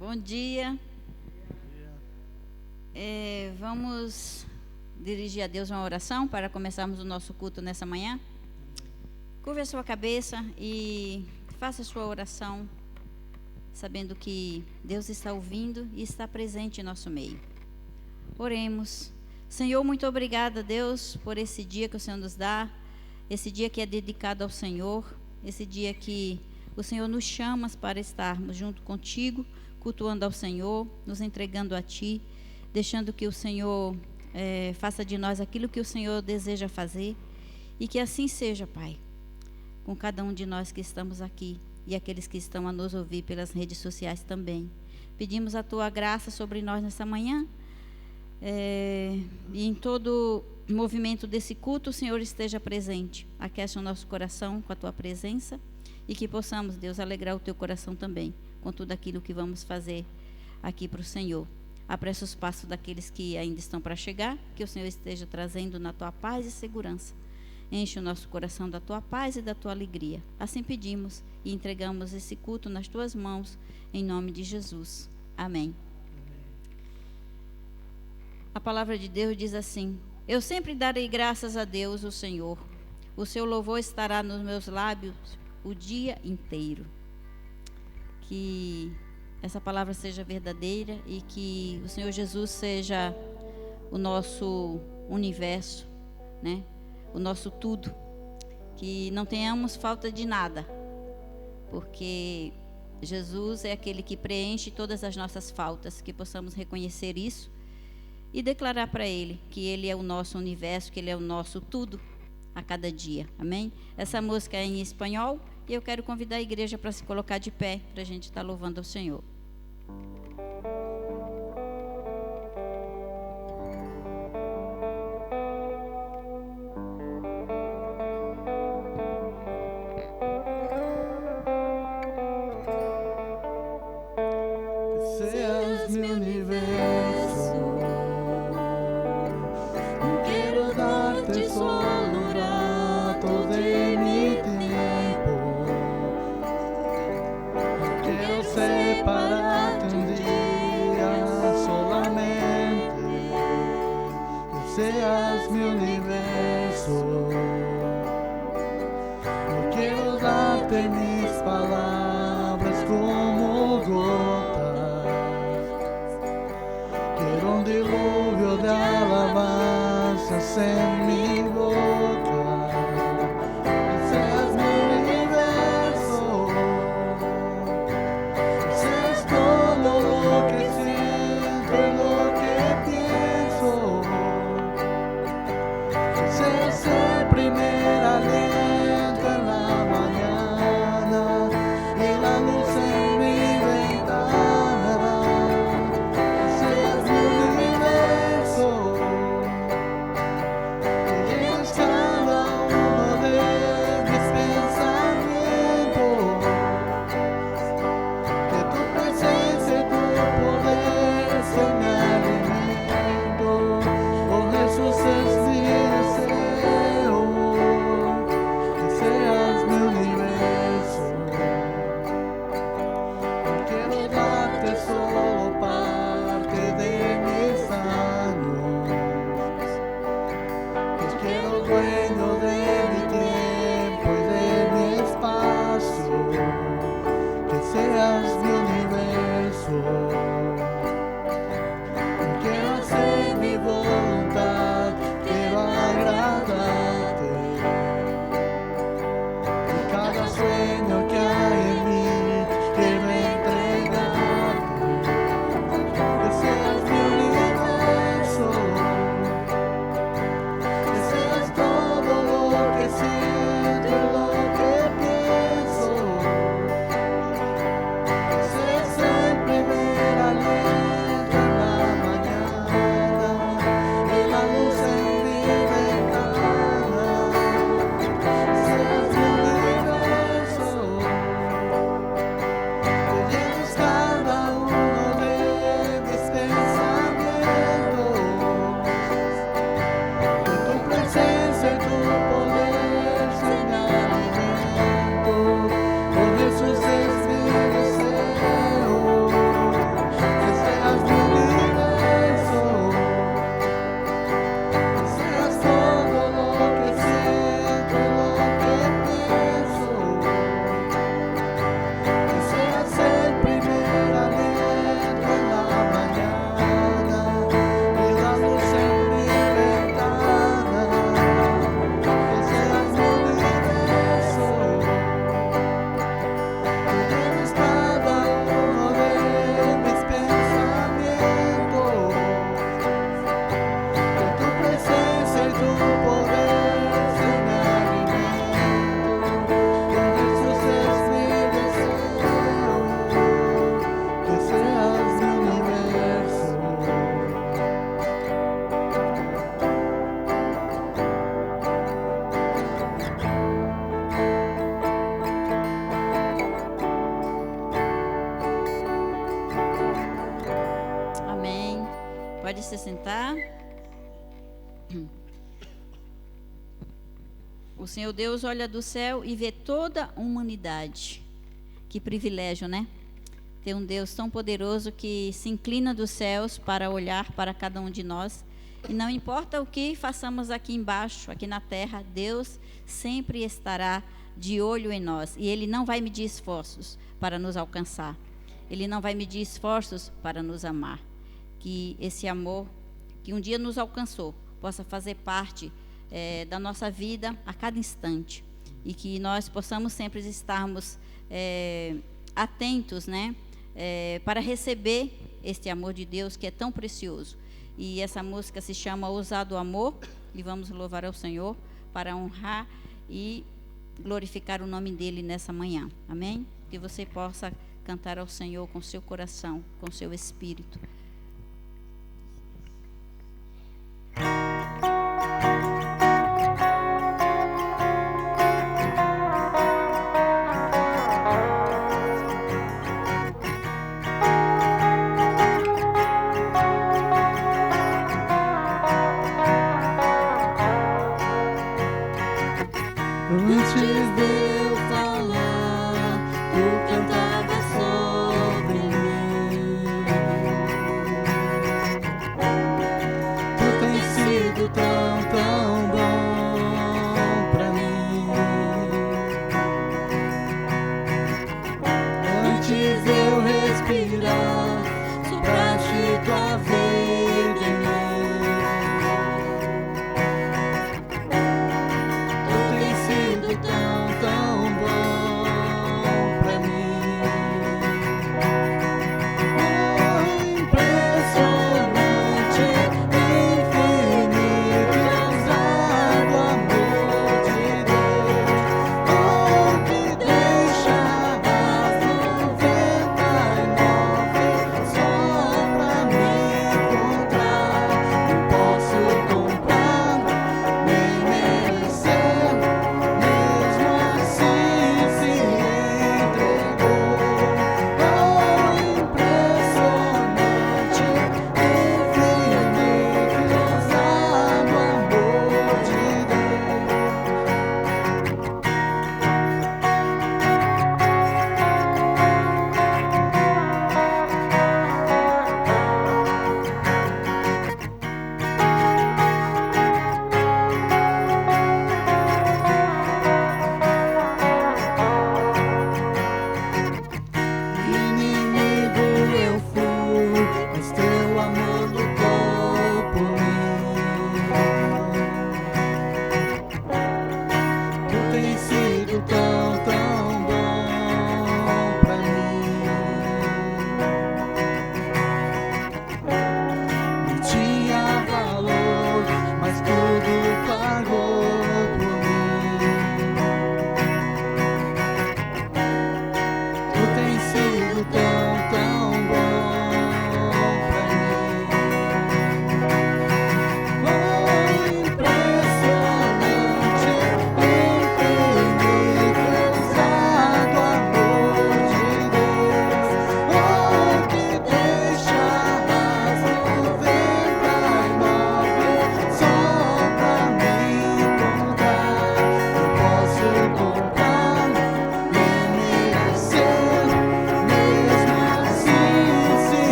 Bom dia. Vamos dirigir a Deus uma oração para começarmos o nosso culto nessa manhã. Curve a sua cabeça e faça a sua oração, sabendo que Deus está ouvindo e está presente em nosso meio. Oremos. Senhor, muito obrigada, Deus, por esse dia que o Senhor nos dá, esse dia que é dedicado ao Senhor, esse dia que o Senhor nos chama para estarmos junto contigo, cultuando ao Senhor, nos entregando a Ti, deixando que o Senhor faça de nós aquilo que o Senhor deseja fazer, e que assim seja, Pai, com cada um de nós que estamos aqui e aqueles que estão a nos ouvir pelas redes sociais também. Pedimos a Tua graça sobre nós nessa manhã, e em todo o movimento desse culto o Senhor esteja presente. Aquece o nosso coração com a Tua presença e que possamos, Deus, alegrar o Teu coração também com tudo aquilo que vamos fazer aqui para o Senhor. Apressa os passos daqueles que ainda estão para chegar, que o Senhor esteja trazendo na Tua paz e segurança. Enche o nosso coração da Tua paz e da Tua alegria. Assim pedimos e entregamos esse culto nas Tuas mãos, em nome de Jesus. Amém. A palavra de Deus diz assim: eu sempre darei graças a Deus, o Senhor. O seu louvor estará nos meus lábios o dia inteiro. Que essa palavra seja verdadeira e que o Senhor Jesus seja o nosso universo, né? O nosso tudo. Que não tenhamos falta de nada, porque Jesus é aquele que preenche todas as nossas faltas, que possamos reconhecer isso e declarar para Ele que Ele é o nosso universo, que Ele é o nosso tudo a cada dia. Amém? Essa música é em espanhol e eu quero convidar a igreja para se colocar de pé, para a gente estar louvando ao Senhor. Seas mi universo, quiero darte solo un rato de mi tiempo, quiero separar Pode se sentar. O Senhor Deus olha do céu e vê toda a humanidade. Que privilégio, né? Ter um Deus tão poderoso que se inclina dos céus para olhar para cada um de nós. E não importa o que façamos aqui embaixo, aqui na terra, Deus sempre estará de olho em nós. E Ele não vai medir esforços para nos alcançar. Ele não vai medir esforços para nos amar. Que esse amor que um dia nos alcançou possa fazer parte da nossa vida a cada instante. E que nós possamos sempre estarmos atentos, né? Para receber este amor de Deus que é tão precioso. E essa música se chama Ousado Amor, e vamos louvar ao Senhor para honrar e glorificar o nome dele nessa manhã. Amém? Que você possa cantar ao Senhor com seu coração, com seu espírito. Antes de eu falar, tu cantava sobre mim. Tu tens sido tão, tão bom pra mim. Antes de eu respirar, sopraste tua vida em mim. Tão, tão bom pra mim.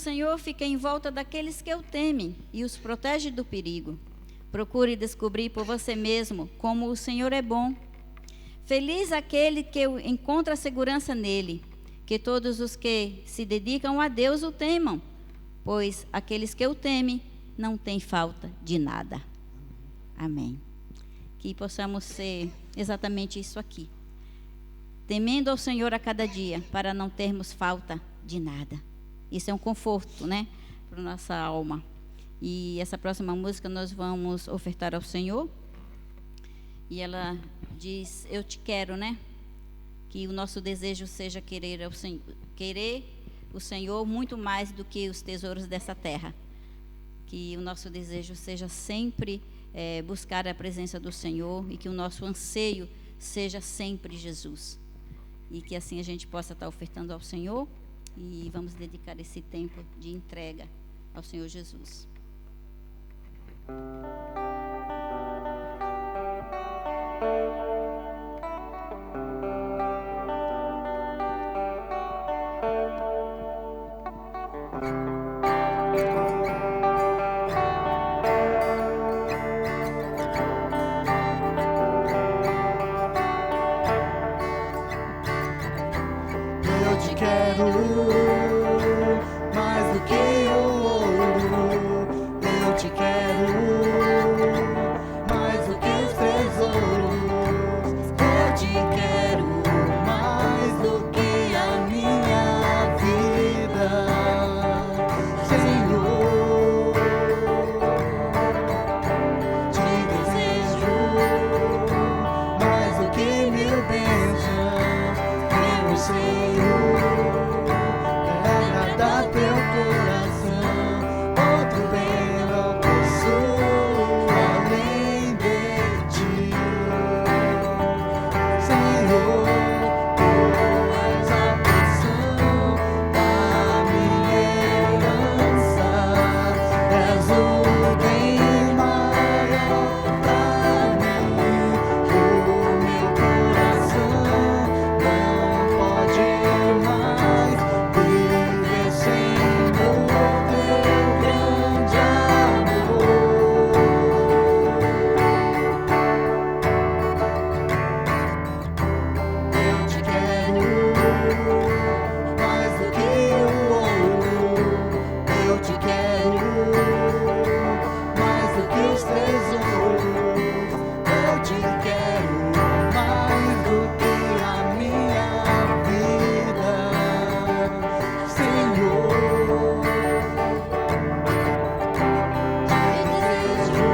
Senhor fica em volta daqueles que o temem e os protege do perigo. Procure descobrir por você mesmo como o Senhor é bom. Feliz aquele que encontra segurança nele. Que todos os que se dedicam a Deus o temam, pois aqueles que o temem não têm falta de nada. Amém. Que possamos ser exatamente isso aqui. Temendo ao Senhor a cada dia, para não termos falta de nada. Isso é um conforto, né? Para a nossa alma. E essa próxima música nós vamos ofertar ao Senhor. E ela diz, eu te quero, né? Que o nosso desejo seja querer o Senhor muito mais do que os tesouros dessa terra. Que o nosso desejo seja sempre buscar a presença do Senhor e que o nosso anseio seja sempre Jesus. E que assim a gente possa estar ofertando ao Senhor e vamos dedicar esse tempo de entrega ao Senhor Jesus. Eu te quero mais do que o ouro. Eu te quero mais do que os tesouros. Eu te quero mais do que a minha vida, Senhor. Te desejo mais do que mil bênçãos. Meu Senhor, é agradar teu coração. Outro bem não possuo além de ti, Senhor. Tu és a porção da minha herança. És o bem maior pra mim. O meu coração não pode mais viver sem o teu grande amor. Eu te quero mais do que o ouro. Eu te quero mais do que os tesouros. Eu te quero mais do que a minha vida, Senhor. Te desejo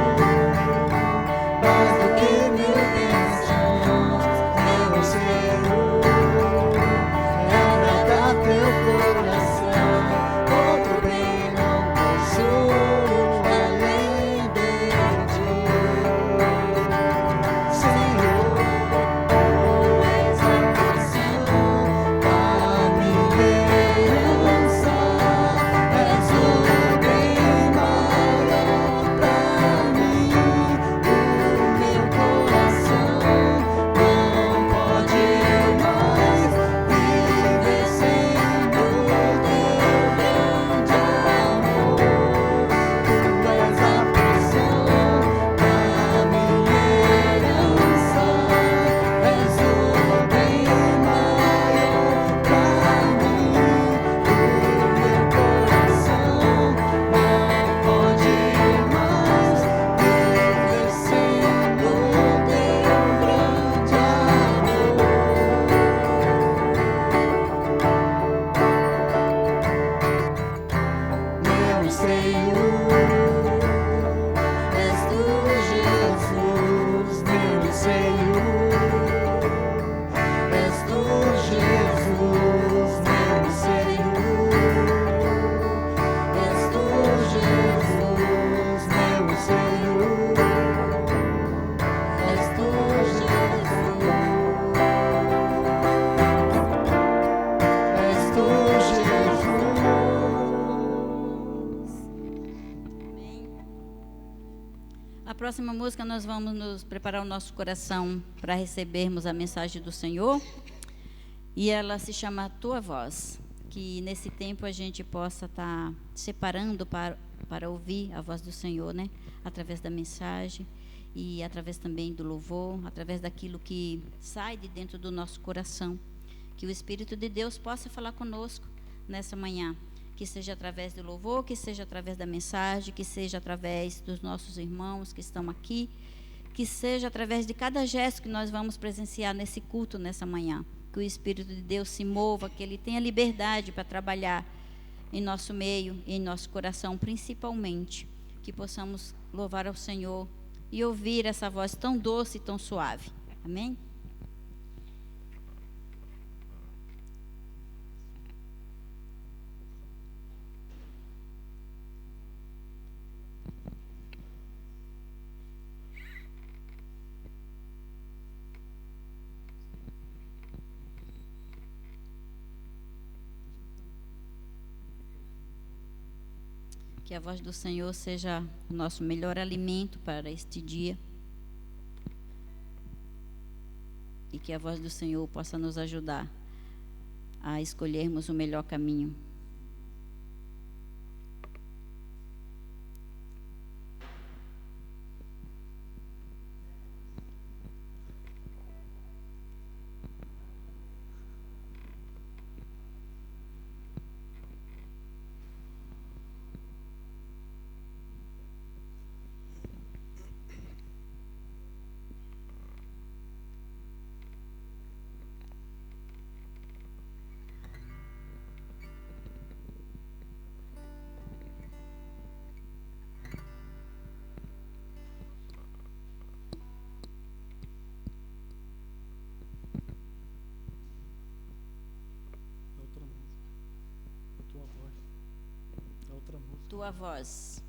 mais do que mil bênçãos. Meu Senhor, é agradar teu coração. Outro bem não possuo além de ti, Senhor. Tu és a porção da minha herança. És o bem maior pra mim. O meu coração não pode mais viver sem o teu grande amor. Tu és a porção da minha herança. És o bem maior pra mim. O meu coração não pode mais viver sem o teu grande amor. Meu Senhor, és tu, Jesus. Meu Senhor, és tu, Jesus. Meu Senhor, és tu, Jesus. Meu Senhor, és tu, Jesus. És tu, Jesus. Amém. A próxima música nós vamos nos preparar o nosso coração para recebermos a mensagem do Senhor. E ela se chama Tua Voz. Que que nesse tempo a gente possa estar separando para ouvir a voz do Senhor, né? Através da mensagem e através também do louvor, através daquilo que sai de dentro do nosso coração. Que o Espírito de Deus possa falar conosco nessa manhã. Que seja através do louvor, que seja através da mensagem, que seja através dos nossos irmãos que estão aqui, que seja através de cada gesto que nós vamos presenciar nesse culto nessa manhã. Que o Espírito de Deus se mova, que Ele tenha liberdade para trabalhar em nosso meio e em nosso coração, principalmente. Que possamos louvar ao Senhor e ouvir essa voz tão doce e tão suave. Amém? Que a voz do Senhor seja o nosso melhor alimento para este dia. E que a voz do Senhor possa nos ajudar a escolhermos o melhor caminho. Outra música. A tua voz. A outra música. Tua voz.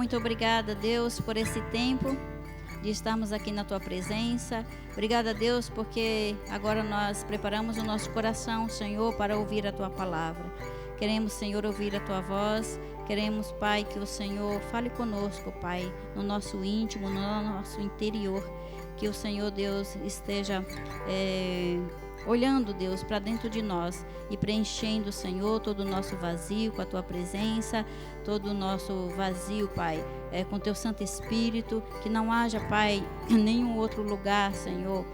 Muito obrigada, Deus, por esse tempo de estarmos aqui na Tua presença. Obrigada, Deus, porque agora nós preparamos o nosso coração, Senhor, para ouvir a Tua palavra. Queremos, Senhor, ouvir a Tua voz. Queremos, Pai, que o Senhor fale conosco, Pai, no nosso íntimo, no nosso interior. Que o Senhor, Deus, esteja olhando, Deus, para dentro de nós e preenchendo, Senhor, todo o nosso vazio com a Tua presença, todo o nosso vazio, Pai, com Teu Santo Espírito, que não haja, Pai, nenhum outro lugar, Senhor,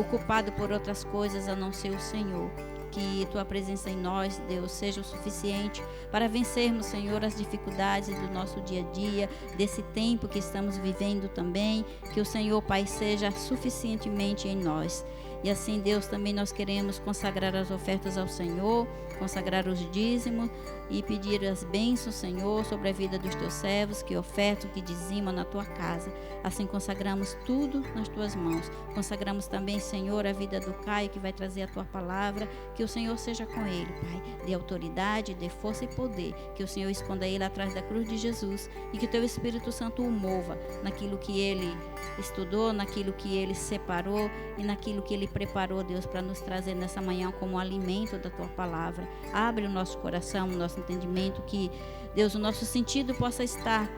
ocupado por outras coisas a não ser o Senhor. Que Tua presença em nós, Deus, seja o suficiente para vencermos, Senhor, as dificuldades do nosso dia a dia, desse tempo que estamos vivendo também. Que o Senhor, Pai, seja suficientemente em nós. E assim, Deus, também nós queremos consagrar as ofertas ao Senhor, consagrar os dízimos e pedir as bênçãos, Senhor, sobre a vida dos Teus servos que ofertam, que dizimam na Tua casa. Assim consagramos tudo nas Tuas mãos. Consagramos também, Senhor, a vida do Caio, que vai trazer a Tua palavra. Que o Senhor seja com ele, Pai. Dê autoridade, dê força e poder. Que o Senhor esconda ele atrás da cruz de Jesus e que o Teu Espírito Santo o mova naquilo que ele estudou, naquilo que ele separou e naquilo que ele preparou, Deus, para nos trazer nessa manhã como alimento da Tua palavra. Abre o nosso coração, o nosso entendimento, que, Deus, o nosso sentido possa estar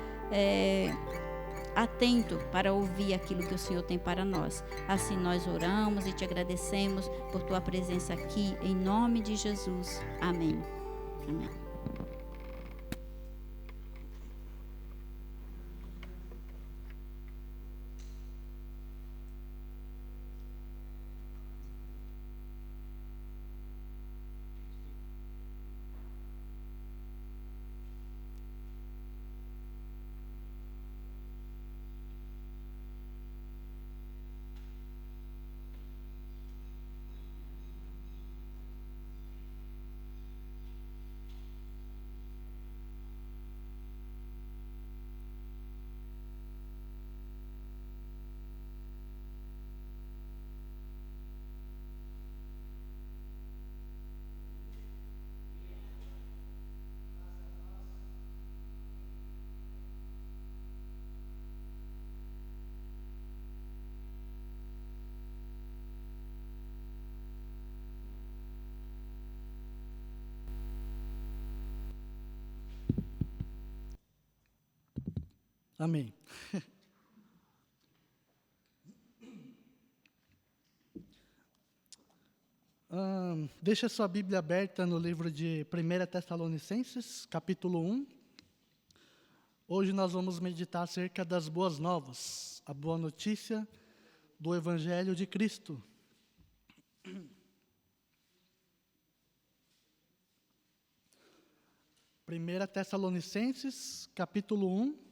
atento para ouvir aquilo que o Senhor tem para nós. Assim nós oramos e Te agradecemos por Tua presença aqui, em nome de Jesus. Amém. Amém. Amém. Deixa sua Bíblia aberta no livro de 1 Tessalonicenses, capítulo 1. Hoje nós vamos meditar acerca das boas novas, a boa notícia do Evangelho de Cristo. 1 Tessalonicenses, capítulo 1,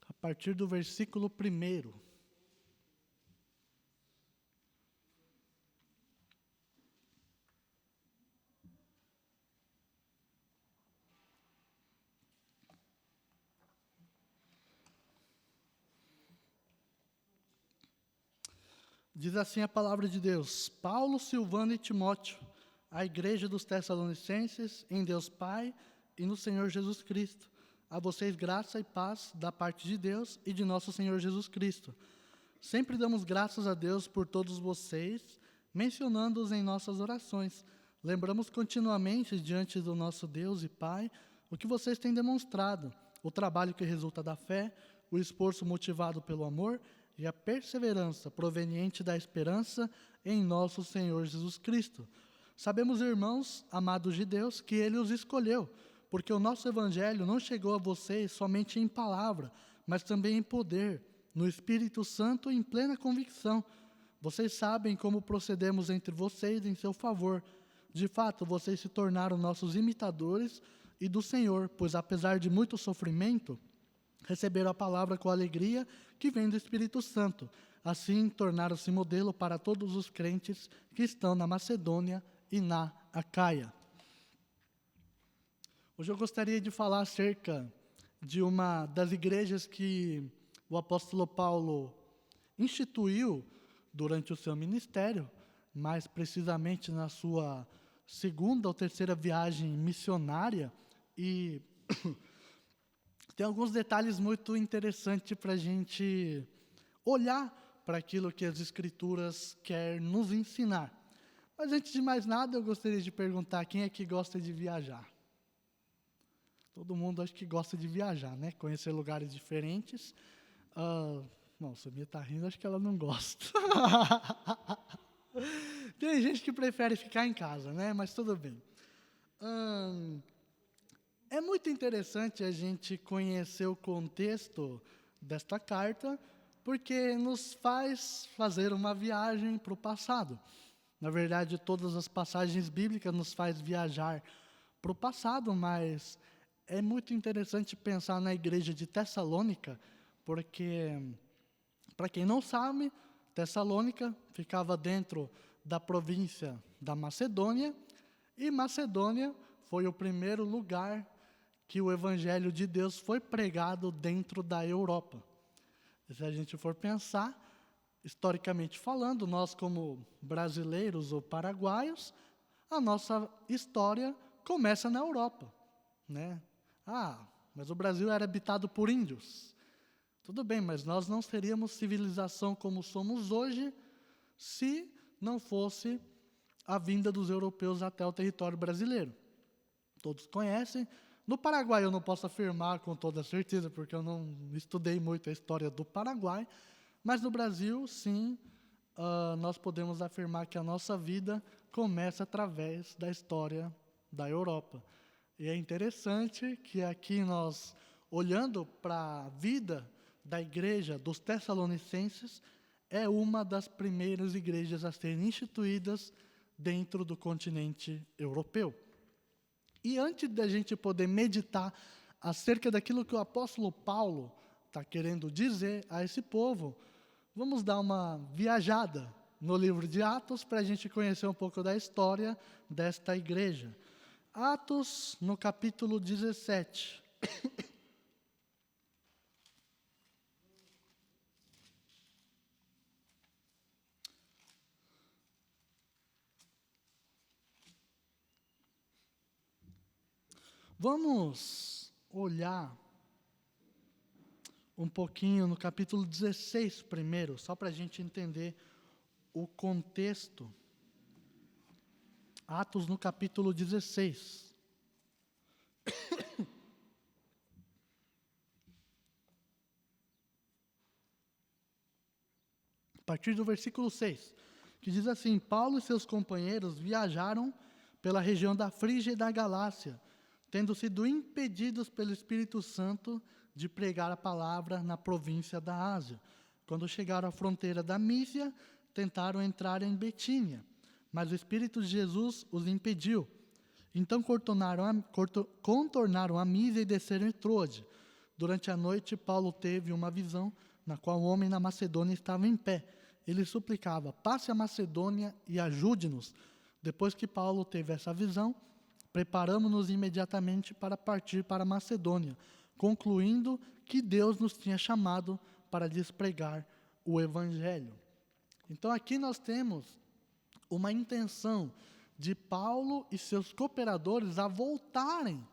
a partir do versículo 1. Diz assim a palavra de Deus: Paulo, Silvano e Timóteo, a igreja dos Tessalonicenses, em Deus Pai e no Senhor Jesus Cristo. A vocês graça e paz da parte de Deus e de nosso Senhor Jesus Cristo. Sempre damos graças a Deus por todos vocês, mencionando-os em nossas orações. Lembramos continuamente diante do nosso Deus e Pai o que vocês têm demonstrado, o trabalho que resulta da fé, o esforço motivado pelo amor e a perseverança proveniente da esperança em nosso Senhor Jesus Cristo. Sabemos, irmãos, amados de Deus, que Ele os escolheu, porque o nosso Evangelho não chegou a vocês somente em palavra, mas também em poder, no Espírito Santo e em plena convicção. Vocês sabem como procedemos entre vocês em seu favor. De fato, vocês se tornaram nossos imitadores e do Senhor, pois apesar de muito sofrimento, receberam a palavra com alegria que vem do Espírito Santo. Assim, tornaram-se modelo para todos os crentes que estão na Macedônia e na Acaia. Hoje eu gostaria de falar acerca de uma das igrejas que o apóstolo Paulo instituiu durante o seu ministério, mais precisamente na sua segunda ou terceira viagem missionária, e tem alguns detalhes muito interessantes para a gente olhar para aquilo que as Escrituras querem nos ensinar. Mas antes de mais nada, eu gostaria de perguntar quem é que gosta de viajar? Todo mundo acho que gosta de viajar, né? Conhecer lugares diferentes. Bom, se a Bia está rindo, acho que ela não gosta. Tem gente que prefere ficar em casa, né? Mas tudo bem. É muito interessante a gente conhecer o contexto desta carta, porque nos faz fazer uma viagem para o passado. Na verdade, todas as passagens bíblicas nos faz viajar para o passado, mas é muito interessante pensar na igreja de Tessalônica, porque, para quem não sabe, Tessalônica ficava dentro da província da Macedônia, e Macedônia foi o primeiro lugar que o Evangelho de Deus foi pregado dentro da Europa. E se a gente for pensar, historicamente falando, nós como brasileiros ou paraguaios, a nossa história começa na Europa, né? Mas o Brasil era habitado por índios. Tudo bem, mas nós não seríamos civilização como somos hoje se não fosse a vinda dos europeus até o território brasileiro. Todos conhecem. No Paraguai eu não posso afirmar com toda certeza, porque eu não estudei muito a história do Paraguai, mas no Brasil, sim, nós podemos afirmar que a nossa vida começa através da história da Europa. E é interessante que aqui nós, olhando para a vida da igreja dos Tessalonicenses, é uma das primeiras igrejas a serem instituídas dentro do continente europeu. E antes da gente poder meditar acerca daquilo que o apóstolo Paulo está querendo dizer a esse povo, vamos dar uma viajada no livro de Atos para a gente conhecer um pouco da história desta igreja. Atos, no capítulo 17. Vamos olhar um pouquinho no capítulo 16 primeiro, só para a gente entender o contexto. Atos no capítulo 16. A partir do versículo 6, que diz assim: Paulo e seus companheiros viajaram pela região da Frígia e da Galácia, tendo sido impedidos pelo Espírito Santo de pregar a palavra na província da Ásia. Quando chegaram à fronteira da Mísia, tentaram entrar em Betínia, mas o Espírito de Jesus os impediu. Então contornaram a Mísia e desceram em Troade. Durante a noite, Paulo teve uma visão, na qual um homem na Macedônia estava em pé. Ele suplicava: passe a Macedônia e ajude-nos. Depois que Paulo teve essa visão, preparamos-nos imediatamente para partir para a Macedônia, concluindo que Deus nos tinha chamado para lhes pregar o Evangelho. Então aqui nós temos uma intenção de Paulo e seus cooperadores a voltarem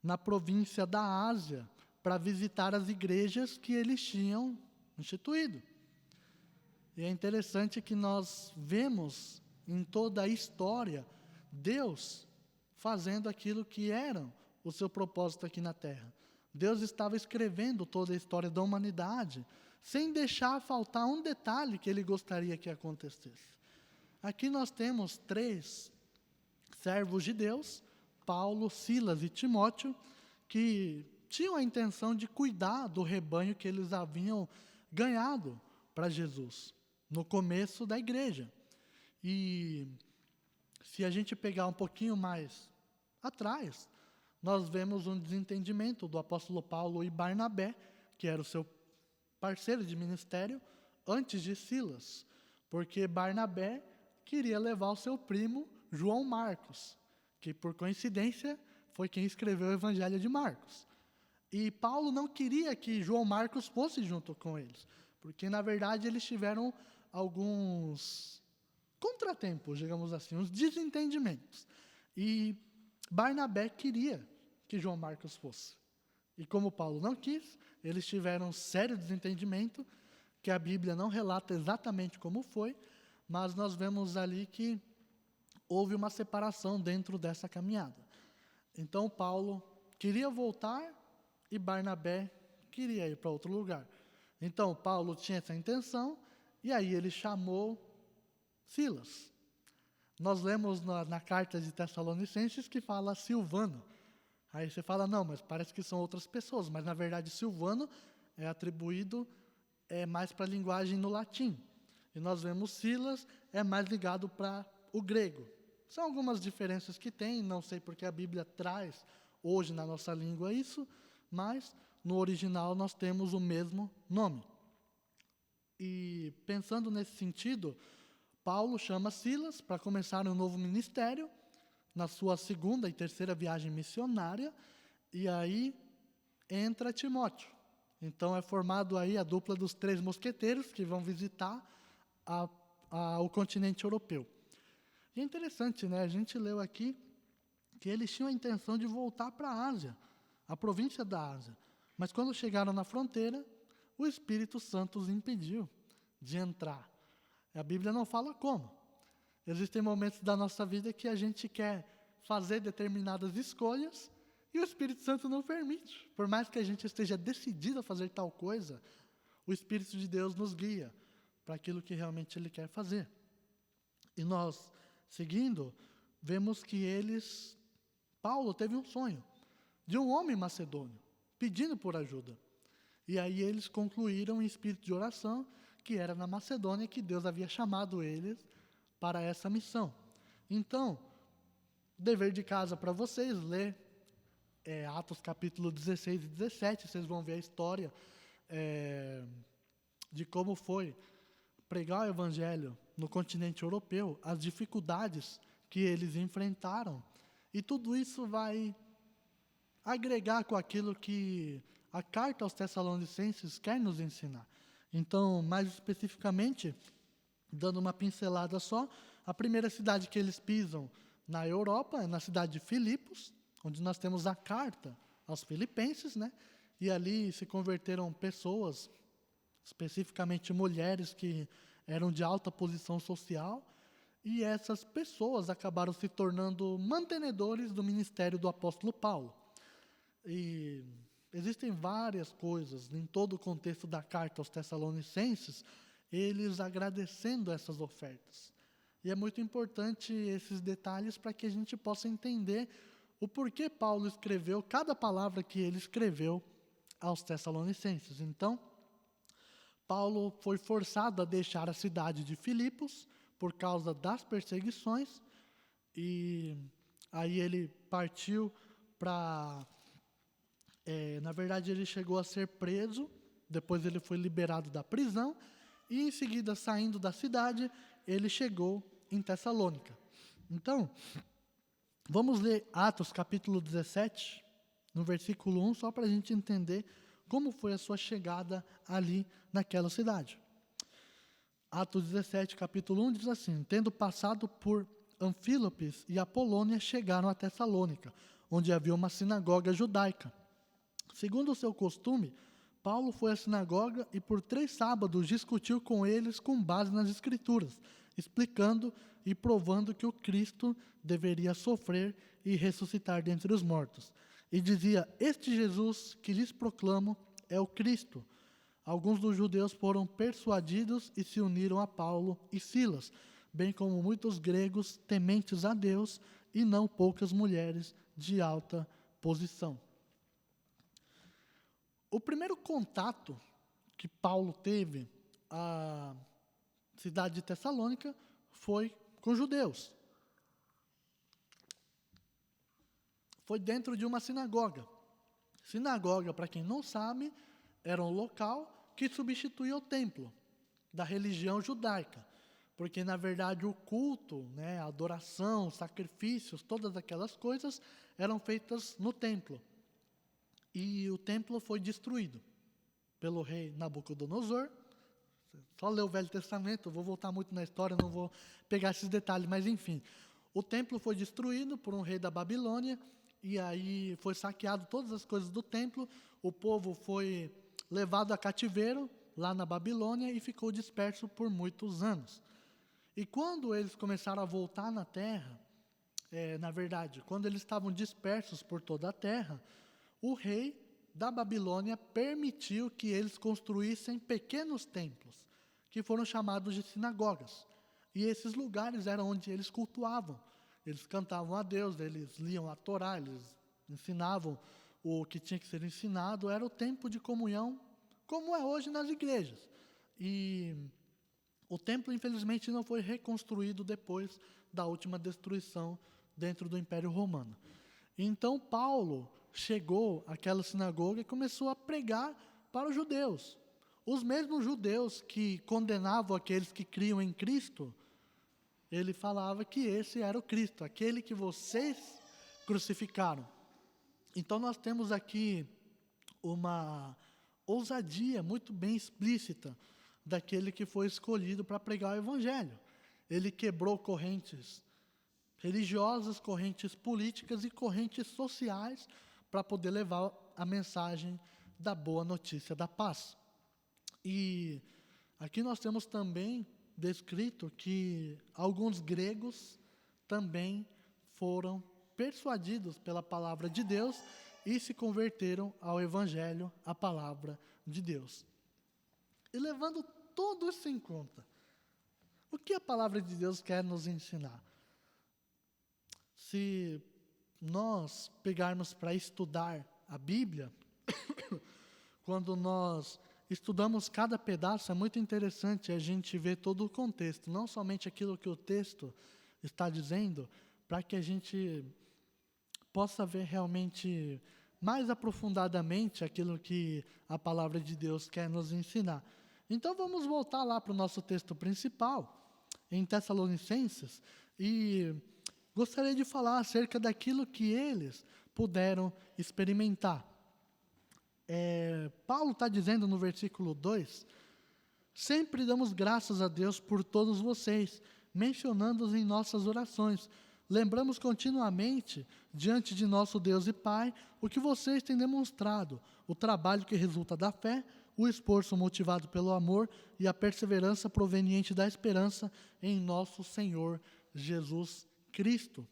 na província da Ásia para visitar as igrejas que eles tinham instituído. E é interessante que nós vemos em toda a história Deus fazendo aquilo que era o seu propósito aqui na Terra. Deus estava escrevendo toda a história da humanidade, sem deixar faltar um detalhe que Ele gostaria que acontecesse. Aqui nós temos 3 servos de Deus, Paulo, Silas e Timóteo, que tinham a intenção de cuidar do rebanho que eles haviam ganhado para Jesus, no começo da igreja. E se a gente pegar um pouquinho mais atrás, nós vemos um desentendimento do apóstolo Paulo e Barnabé, que era o seu parceiro de ministério, antes de Silas, porque Barnabé queria levar o seu primo João Marcos, que por coincidência foi quem escreveu o Evangelho de Marcos. E Paulo não queria que João Marcos fosse junto com eles, porque na verdade eles tiveram alguns contratempos, digamos assim, uns desentendimentos. E Barnabé queria que João Marcos fosse. E como Paulo não quis, eles tiveram um sério desentendimento, que a Bíblia não relata exatamente como foi, mas nós vemos ali que houve uma separação dentro dessa caminhada. Então Paulo queria voltar e Barnabé queria ir para outro lugar. Então Paulo tinha essa intenção e aí ele chamou Silas. Nós lemos na carta de Tessalonicenses que fala Silvano. Aí você fala, não, mas parece que são outras pessoas. Mas na verdade Silvano é atribuído mais para a linguagem no latim. E nós vemos Silas é mais ligado para o grego. São algumas diferenças que tem, não sei porque a Bíblia traz hoje na nossa língua isso, mas no original nós temos o mesmo nome. E pensando nesse sentido, Paulo chama Silas para começar um novo ministério, na sua segunda e terceira viagem missionária, e aí entra Timóteo. Então é formado aí a dupla dos 3 mosqueteiros que vão visitar o continente europeu. E é interessante, né? A gente leu aqui que eles tinham a intenção de voltar para a Ásia, a província da Ásia. Mas quando chegaram na fronteira, o Espírito Santo os impediu de entrar. A Bíblia não fala como. Existem momentos da nossa vida que a gente quer fazer determinadas escolhas e o Espírito Santo não permite. Por mais que a gente esteja decidido a fazer tal coisa, o Espírito de Deus nos guia para aquilo que realmente Ele quer fazer. E nós, seguindo, vemos que Paulo teve um sonho de um homem macedônio, pedindo por ajuda. E aí eles concluíram em espírito de oração que era na Macedônia que Deus havia chamado eles para essa missão. Então, dever de casa para vocês, ler Atos capítulo 16 e 17, vocês vão ver a história de como foi pregar o Evangelho no continente europeu, as dificuldades que eles enfrentaram, e tudo isso vai agregar com aquilo que a carta aos Tessalonicenses quer nos ensinar. Então, mais especificamente, dando uma pincelada só, a primeira cidade que eles pisam na Europa é na cidade de Filipos, onde nós temos a carta aos filipenses, né? E ali se converteram pessoas, especificamente mulheres que eram de alta posição social, e essas pessoas acabaram se tornando mantenedores do ministério do apóstolo Paulo. E existem várias coisas, em todo o contexto da carta aos Tessalonicenses, eles agradecendo essas ofertas. E é muito importante esses detalhes para que a gente possa entender o porquê Paulo escreveu cada palavra que ele escreveu aos Tessalonicenses. Então, Paulo foi forçado a deixar a cidade de Filipos por causa das perseguições, e aí ele partiu para... na verdade, ele chegou a ser preso, depois ele foi liberado da prisão, e em seguida, saindo da cidade, ele chegou em Tessalônica. Então, vamos ler Atos capítulo 17, no versículo 1, só para a gente entender como foi a sua chegada ali naquela cidade. Atos 17, capítulo 1, diz assim: tendo passado por Anfílopes e Apolônia, chegaram a Tessalônica, onde havia uma sinagoga judaica. Segundo o seu costume, Paulo foi à sinagoga e por 3 sábados discutiu com eles com base nas Escrituras, explicando e provando que o Cristo deveria sofrer e ressuscitar dentre os mortos. E dizia: este Jesus que lhes proclamo é o Cristo. Alguns dos judeus foram persuadidos e se uniram a Paulo e Silas, bem como muitos gregos tementes a Deus e não poucas mulheres de alta posição. O primeiro contato que Paulo teve à cidade de Tessalônica foi com judeus. Foi dentro de uma sinagoga. Sinagoga, para quem não sabe, era um local que substituía o templo da religião judaica. Porque, na verdade, o culto, a adoração, os sacrifícios, todas aquelas coisas eram feitas no templo. E o templo foi destruído pelo rei Nabucodonosor. Só ler o Velho Testamento, eu vou voltar muito na história, não vou pegar esses detalhes, mas enfim. O templo foi destruído por um rei da Babilônia, e aí foi saqueado todas as coisas do templo, o povo foi levado a cativeiro lá na Babilônia e ficou disperso por muitos anos. E quando eles começaram a voltar na terra, na verdade, quando eles estavam dispersos por toda a terra, o rei da Babilônia permitiu que eles construíssem pequenos templos, que foram chamados de sinagogas. E esses lugares eram onde eles cultuavam. Eles cantavam a Deus, eles liam a Torá, eles ensinavam o que tinha que ser ensinado. Era o tempo de comunhão, como é hoje nas igrejas. E o templo, infelizmente, não foi reconstruído depois da última destruição dentro do Império Romano. Então, Paulo chegou àquela sinagoga e começou a pregar para os judeus. Os mesmos judeus que condenavam aqueles que criam em Cristo, ele falava que esse era o Cristo, aquele que vocês crucificaram. Então, nós temos aqui uma ousadia muito bem explícita daquele que foi escolhido para pregar o Evangelho. Ele quebrou correntes religiosas, correntes políticas e correntes sociais para poder levar a mensagem da boa notícia da paz. E aqui nós temos também descrito que alguns gregos também foram persuadidos pela palavra de Deus e se converteram ao Evangelho, à palavra de Deus. E levando tudo isso em conta, o que a palavra de Deus quer nos ensinar? Se nós pegarmos para estudar a Bíblia, quando nós estudamos cada pedaço, é muito interessante a gente ver todo o contexto, não somente aquilo que o texto está dizendo, para que a gente possa ver realmente mais aprofundadamente aquilo que a palavra de Deus quer nos ensinar. Então vamos voltar lá para o nosso texto principal, em Tessalonicenses, e gostaria de falar acerca daquilo que eles puderam experimentar. Paulo está dizendo no versículo 2, sempre damos graças a Deus por todos vocês, mencionando-os em nossas orações. Lembramos continuamente, diante de nosso Deus e Pai, o que vocês têm demonstrado, o trabalho que resulta da fé, o esforço motivado pelo amor e a perseverança proveniente da esperança em nosso Senhor Jesus Cristo.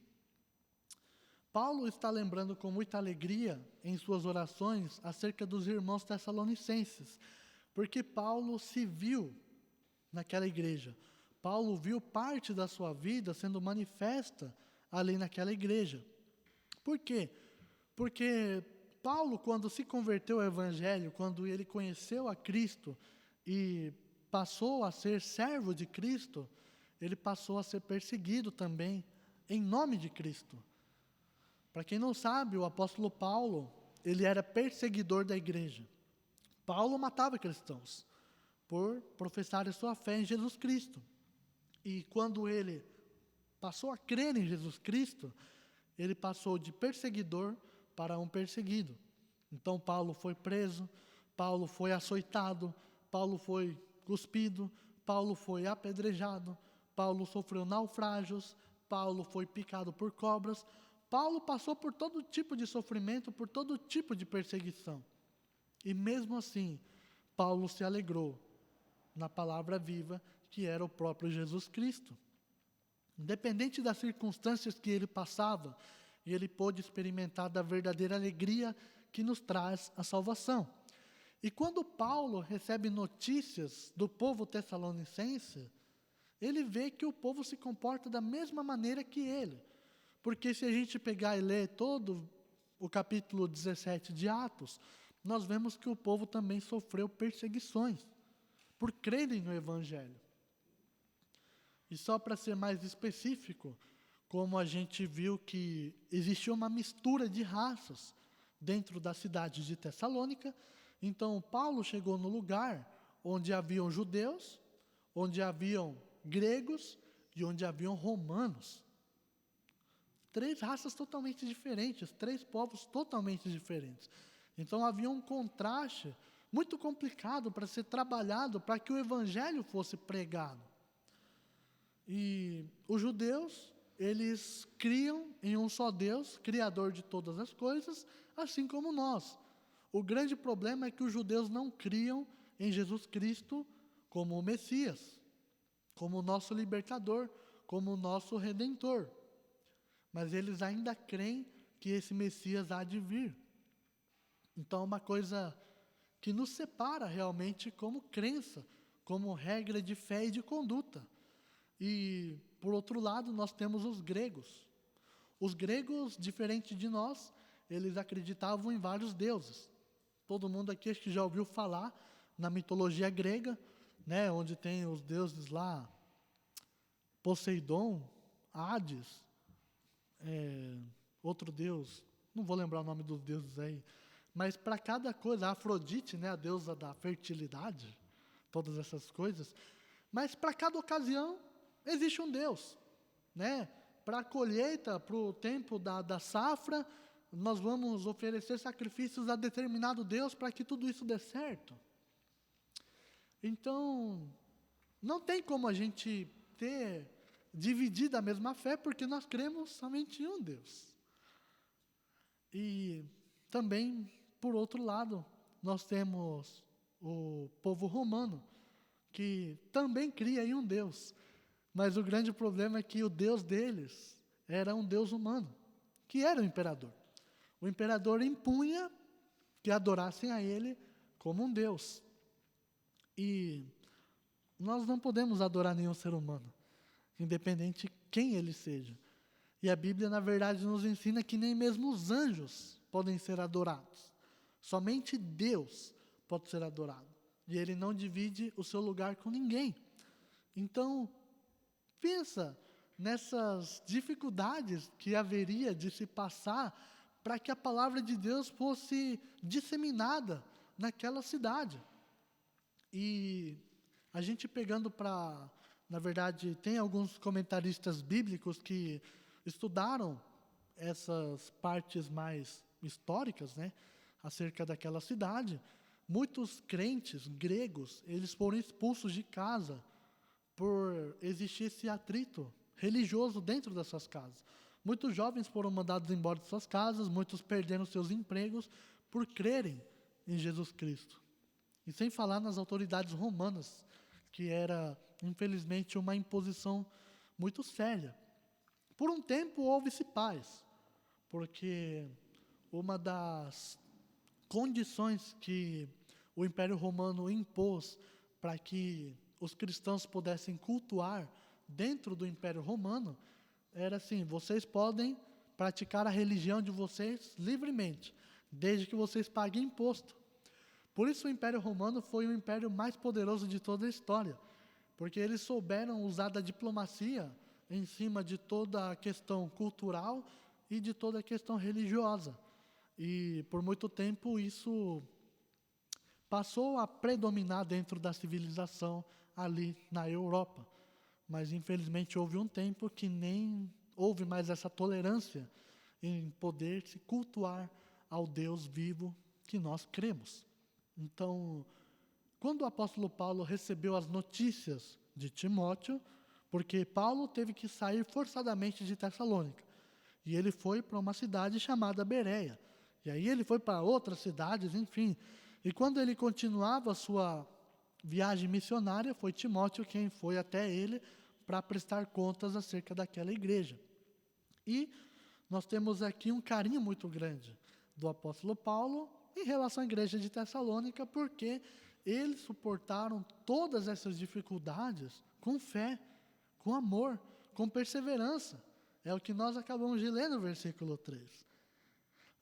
Paulo está lembrando com muita alegria em suas orações acerca dos irmãos tessalonicenses, porque Paulo se viu naquela igreja. Paulo viu parte da sua vida sendo manifesta ali naquela igreja. Por quê? Porque Paulo, quando se converteu ao Evangelho, quando ele conheceu a Cristo e passou a ser servo de Cristo, ele passou a ser perseguido também em nome de Cristo. Para quem não sabe, o apóstolo Paulo, ele era perseguidor da igreja. Paulo matava cristãos por professar a sua fé em Jesus Cristo. E quando ele passou a crer em Jesus Cristo, ele passou de perseguidor para um perseguido. Então Paulo foi preso, Paulo foi açoitado, Paulo foi cuspido, Paulo foi apedrejado, Paulo sofreu naufrágios, Paulo foi picado por cobras. Paulo passou por todo tipo de sofrimento, por todo tipo de perseguição. E mesmo assim, Paulo se alegrou na palavra viva, que era o próprio Jesus Cristo. Independente das circunstâncias que ele passava, ele pôde experimentar da verdadeira alegria que nos traz a salvação. E quando Paulo recebe notícias do povo tessalonicense, ele vê que o povo se comporta da mesma maneira que ele. Porque se a gente pegar e ler todo o capítulo 17 de Atos, nós vemos que o povo também sofreu perseguições por crerem no Evangelho. E só para ser mais específico, como a gente viu que existia uma mistura de raças dentro da cidade de Tessalônica, então Paulo chegou no lugar onde haviam judeus, onde haviam gregos e onde haviam romanos. 3 raças totalmente diferentes, 3 povos totalmente diferentes. Então havia um contraste muito complicado para ser trabalhado, para que o Evangelho fosse pregado. E os judeus eles criam em um só Deus, Criador de todas as coisas, assim como nós. O grande problema é que os judeus não criam em Jesus Cristo como o Messias, como o nosso libertador, como o nosso redentor. Mas eles ainda creem que esse Messias há de vir. Então é uma coisa que nos separa realmente como crença, como regra de fé e de conduta. E, por outro lado, nós temos os gregos. Os gregos, diferente de nós, eles acreditavam em vários deuses. Todo mundo aqui acho que já ouviu falar na mitologia grega, né, onde tem os deuses lá, Poseidon, Hades, outro deus, não vou lembrar o nome dos deuses aí, mas para cada coisa, a Afrodite, né, a deusa da fertilidade, todas essas coisas, mas para cada ocasião existe um Deus, né? Para a colheita, para o tempo da safra, nós vamos oferecer sacrifícios a determinado Deus para que tudo isso dê certo. Então, não tem como a gente ter dividido a mesma fé, porque nós cremos somente em um Deus. E também, por outro lado, nós temos o povo romano, que também cria em um Deus. Mas o grande problema é que o Deus deles era um Deus humano, que era o imperador. O imperador impunha que adorassem a ele como um Deus. E nós não podemos adorar nenhum ser humano, independente de quem ele seja. E a Bíblia, na verdade, nos ensina que nem mesmo os anjos podem ser adorados. Somente Deus pode ser adorado. E ele não divide o seu lugar com ninguém. Então, pensa nessas dificuldades que haveria de se passar para que a palavra de Deus fosse disseminada naquela cidade. E a gente pegando para, na verdade, tem alguns comentaristas bíblicos que estudaram essas partes mais históricas, né, acerca daquela cidade. Muitos crentes gregos, eles foram expulsos de casa por existir esse atrito religioso dentro das suas casas. Muitos jovens foram mandados embora de suas casas, muitos perderam seus empregos por crerem em Jesus Cristo. E sem falar nas autoridades romanas, que era, infelizmente, uma imposição muito séria. Por um tempo houve-se paz, porque uma das condições que o Império Romano impôs para que os cristãos pudessem cultuar dentro do Império Romano, era assim: vocês podem praticar a religião de vocês livremente, desde que vocês paguem imposto. Por isso o Império Romano foi o império mais poderoso de toda a história, porque eles souberam usar da diplomacia em cima de toda a questão cultural e de toda a questão religiosa. E por muito tempo isso passou a predominar dentro da civilização ali na Europa. Mas infelizmente houve um tempo que nem houve mais essa tolerância em poder se cultuar ao Deus vivo que nós cremos. Então, quando o apóstolo Paulo recebeu as notícias de Timóteo, porque Paulo teve que sair forçadamente de Tessalônica, e ele foi para uma cidade chamada Bereia, e aí ele foi para outras cidades, enfim. E quando ele continuava a sua viagem missionária, foi Timóteo quem foi até ele para prestar contas acerca daquela igreja. E nós temos aqui um carinho muito grande do apóstolo Paulo em relação à igreja de Tessalônica, porque eles suportaram todas essas dificuldades com fé, com amor, com perseverança. É o que nós acabamos de ler no versículo 3.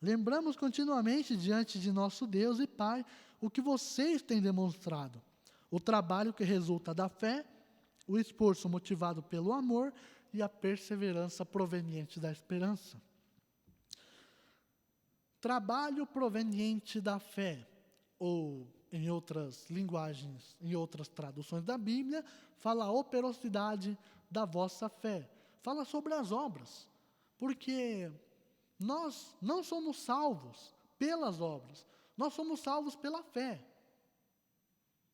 Lembramos continuamente diante de nosso Deus e Pai o que vocês têm demonstrado, o trabalho que resulta da fé, o esforço motivado pelo amor e a perseverança proveniente da esperança. Trabalho proveniente da fé, ou em outras linguagens, em outras traduções da Bíblia, fala a operosidade da vossa fé. Fala sobre as obras, porque nós não somos salvos pelas obras, nós somos salvos pela fé.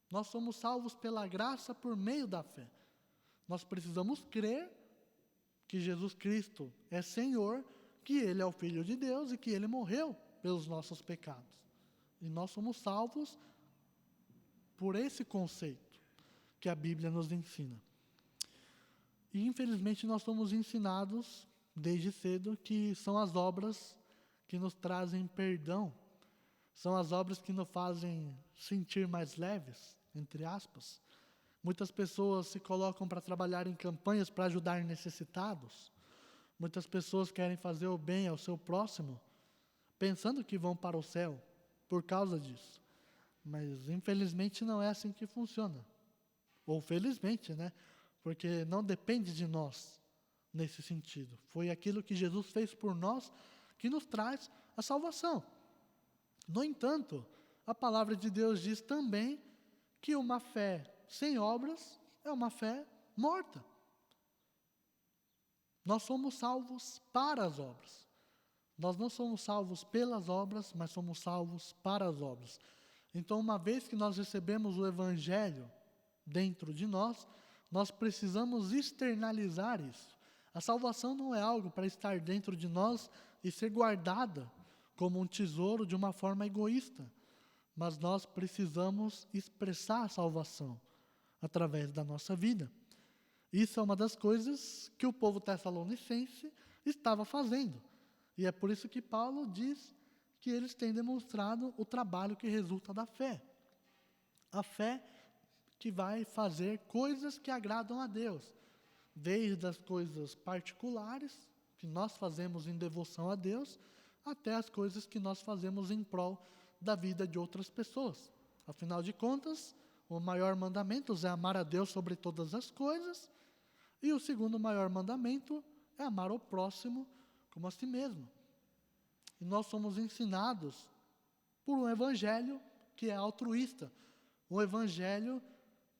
Nós somos salvos pela graça por meio da fé. Nós precisamos crer que Jesus Cristo é Senhor, que Ele é o Filho de Deus e que Ele morreu pelos nossos pecados. E nós somos salvos por esse conceito que a Bíblia nos ensina. E infelizmente nós somos ensinados desde cedo que são as obras que nos trazem perdão, são as obras que nos fazem sentir mais leves, entre aspas. Muitas pessoas se colocam para trabalhar em campanhas para ajudar necessitados. Muitas pessoas querem fazer o bem ao seu próximo, pensando que vão para o céu por causa disso. Mas infelizmente não é assim que funciona. Ou felizmente, né? Porque não depende de nós nesse sentido. Foi aquilo que Jesus fez por nós que nos traz a salvação. No entanto, a palavra de Deus diz também que uma fé sem obras é uma fé morta. Nós somos salvos para as obras. Nós não somos salvos pelas obras, mas somos salvos para as obras. Então, uma vez que nós recebemos o Evangelho dentro de nós, nós precisamos externalizar isso. A salvação não é algo para estar dentro de nós e ser guardada como um tesouro de uma forma egoísta, mas nós precisamos expressar a salvação através da nossa vida. Isso é uma das coisas que o povo tessalonicense estava fazendo. E é por isso que Paulo diz que eles têm demonstrado o trabalho que resulta da fé. A fé que vai fazer coisas que agradam a Deus, desde as coisas particulares, que nós fazemos em devoção a Deus, até as coisas que nós fazemos em prol da vida de outras pessoas. Afinal de contas, o maior mandamento é amar a Deus sobre todas as coisas, e o segundo maior mandamento é amar o próximo como a si mesmo. E nós somos ensinados por um evangelho que é altruísta, um evangelho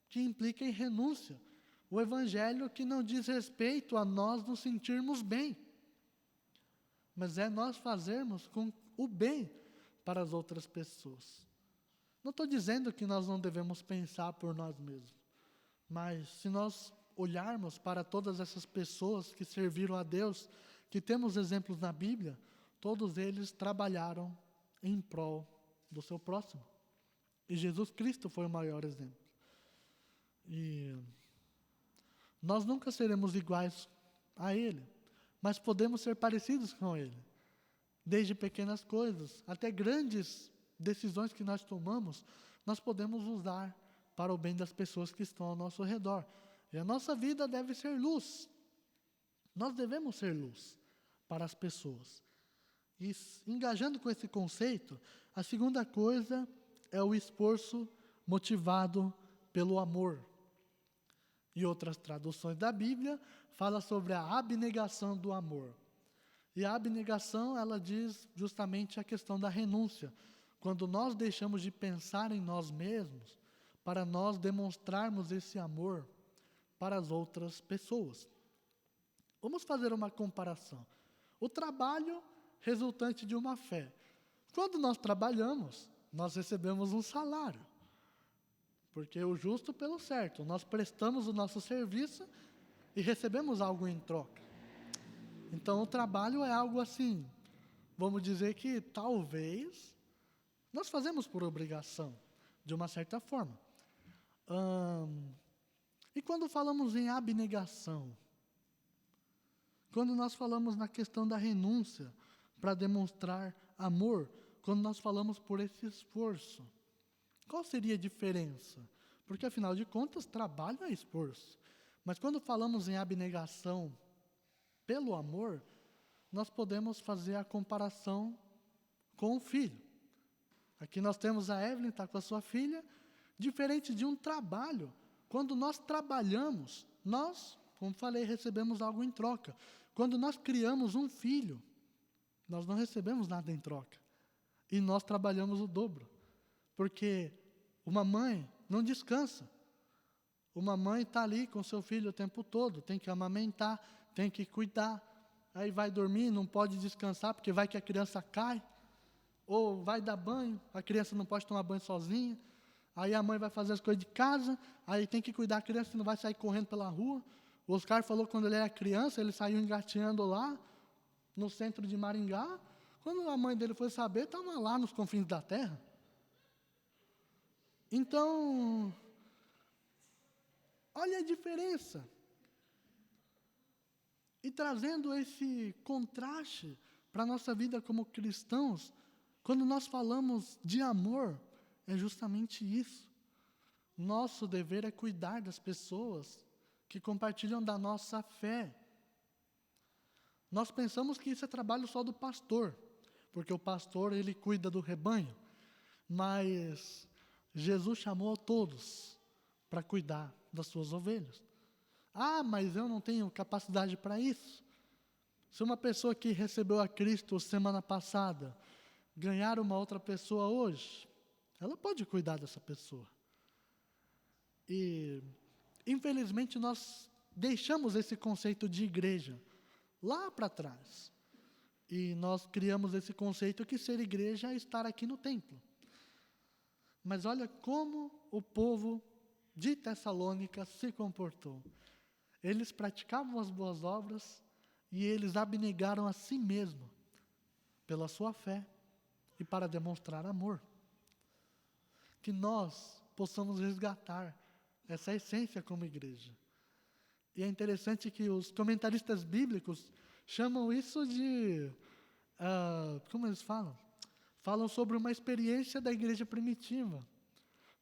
que implica em renúncia, um evangelho que não diz respeito a nós nos sentirmos bem, mas é nós fazermos com o bem para as outras pessoas. Não estou dizendo que nós não devemos pensar por nós mesmos, mas se nós olharmos para todas essas pessoas que serviram a Deus, que temos exemplos na Bíblia, todos eles trabalharam em prol do seu próximo. E Jesus Cristo foi o maior exemplo. E nós nunca seremos iguais a Ele, mas podemos ser parecidos com Ele. Desde pequenas coisas até grandes decisões que nós tomamos, nós podemos usar para o bem das pessoas que estão ao nosso redor. E a nossa vida deve ser luz. Nós devemos ser luz para as pessoas. E engajando com esse conceito, a segunda coisa é o esforço motivado pelo amor. E outras traduções da Bíblia falam sobre a abnegação do amor. E a abnegação, ela diz justamente a questão da renúncia. Quando nós deixamos de pensar em nós mesmos, para nós demonstrarmos esse amor para as outras pessoas. Vamos fazer uma comparação. O trabalho resultante de uma fé. Quando nós trabalhamos, nós recebemos um salário. Porque o justo pelo certo. Nós prestamos o nosso serviço e recebemos algo em troca. Então, o trabalho é algo assim, vamos dizer que talvez nós fazemos por obrigação, de uma certa forma. E quando falamos em abnegação, quando nós falamos na questão da renúncia para demonstrar amor, quando nós falamos por esse esforço, qual seria a diferença? Porque, afinal de contas, trabalho é esforço. Mas quando falamos em abnegação pelo amor, nós podemos fazer a comparação com o filho. Aqui nós temos a Evelyn, está com a sua filha, diferente de um trabalho. Quando nós trabalhamos, nós, como falei, recebemos algo em troca. Quando nós criamos um filho, nós não recebemos nada em troca. E nós trabalhamos o dobro. Porque uma mãe não descansa. Uma mãe está ali com seu filho o tempo todo, tem que amamentar, tem que cuidar. Aí vai dormir, não pode descansar, porque vai que a criança cai. Ou vai dar banho, a criança não pode tomar banho sozinha. Aí a mãe vai fazer as coisas de casa, aí tem que cuidar, a criança não vai sair correndo pela rua. O Oscar falou que quando ele era criança, ele saiu engateando lá, no centro de Maringá. Quando a mãe dele foi saber, estava lá nos confins da terra. Então, olha a diferença. E trazendo esse contraste para a nossa vida como cristãos, quando nós falamos de amor, é justamente isso. Nosso dever é cuidar das pessoas que compartilham da nossa fé. Nós pensamos que isso é trabalho só do pastor, porque o pastor, ele cuida do rebanho, mas Jesus chamou a todos para cuidar das suas ovelhas. Ah, mas eu não tenho capacidade para isso. Se uma pessoa que recebeu a Cristo semana passada ganhar uma outra pessoa hoje, ela pode cuidar dessa pessoa. E, infelizmente, nós deixamos esse conceito de igreja lá para trás. E nós criamos esse conceito que ser igreja é estar aqui no templo. Mas olha como o povo de Tessalônica se comportou. Eles praticavam as boas obras e eles abnegaram a si mesmo pela sua fé e para demonstrar amor. Que nós possamos resgatar essa essência como igreja. E é interessante que os comentaristas bíblicos chamam isso de... como eles falam? Falam sobre uma experiência da igreja primitiva.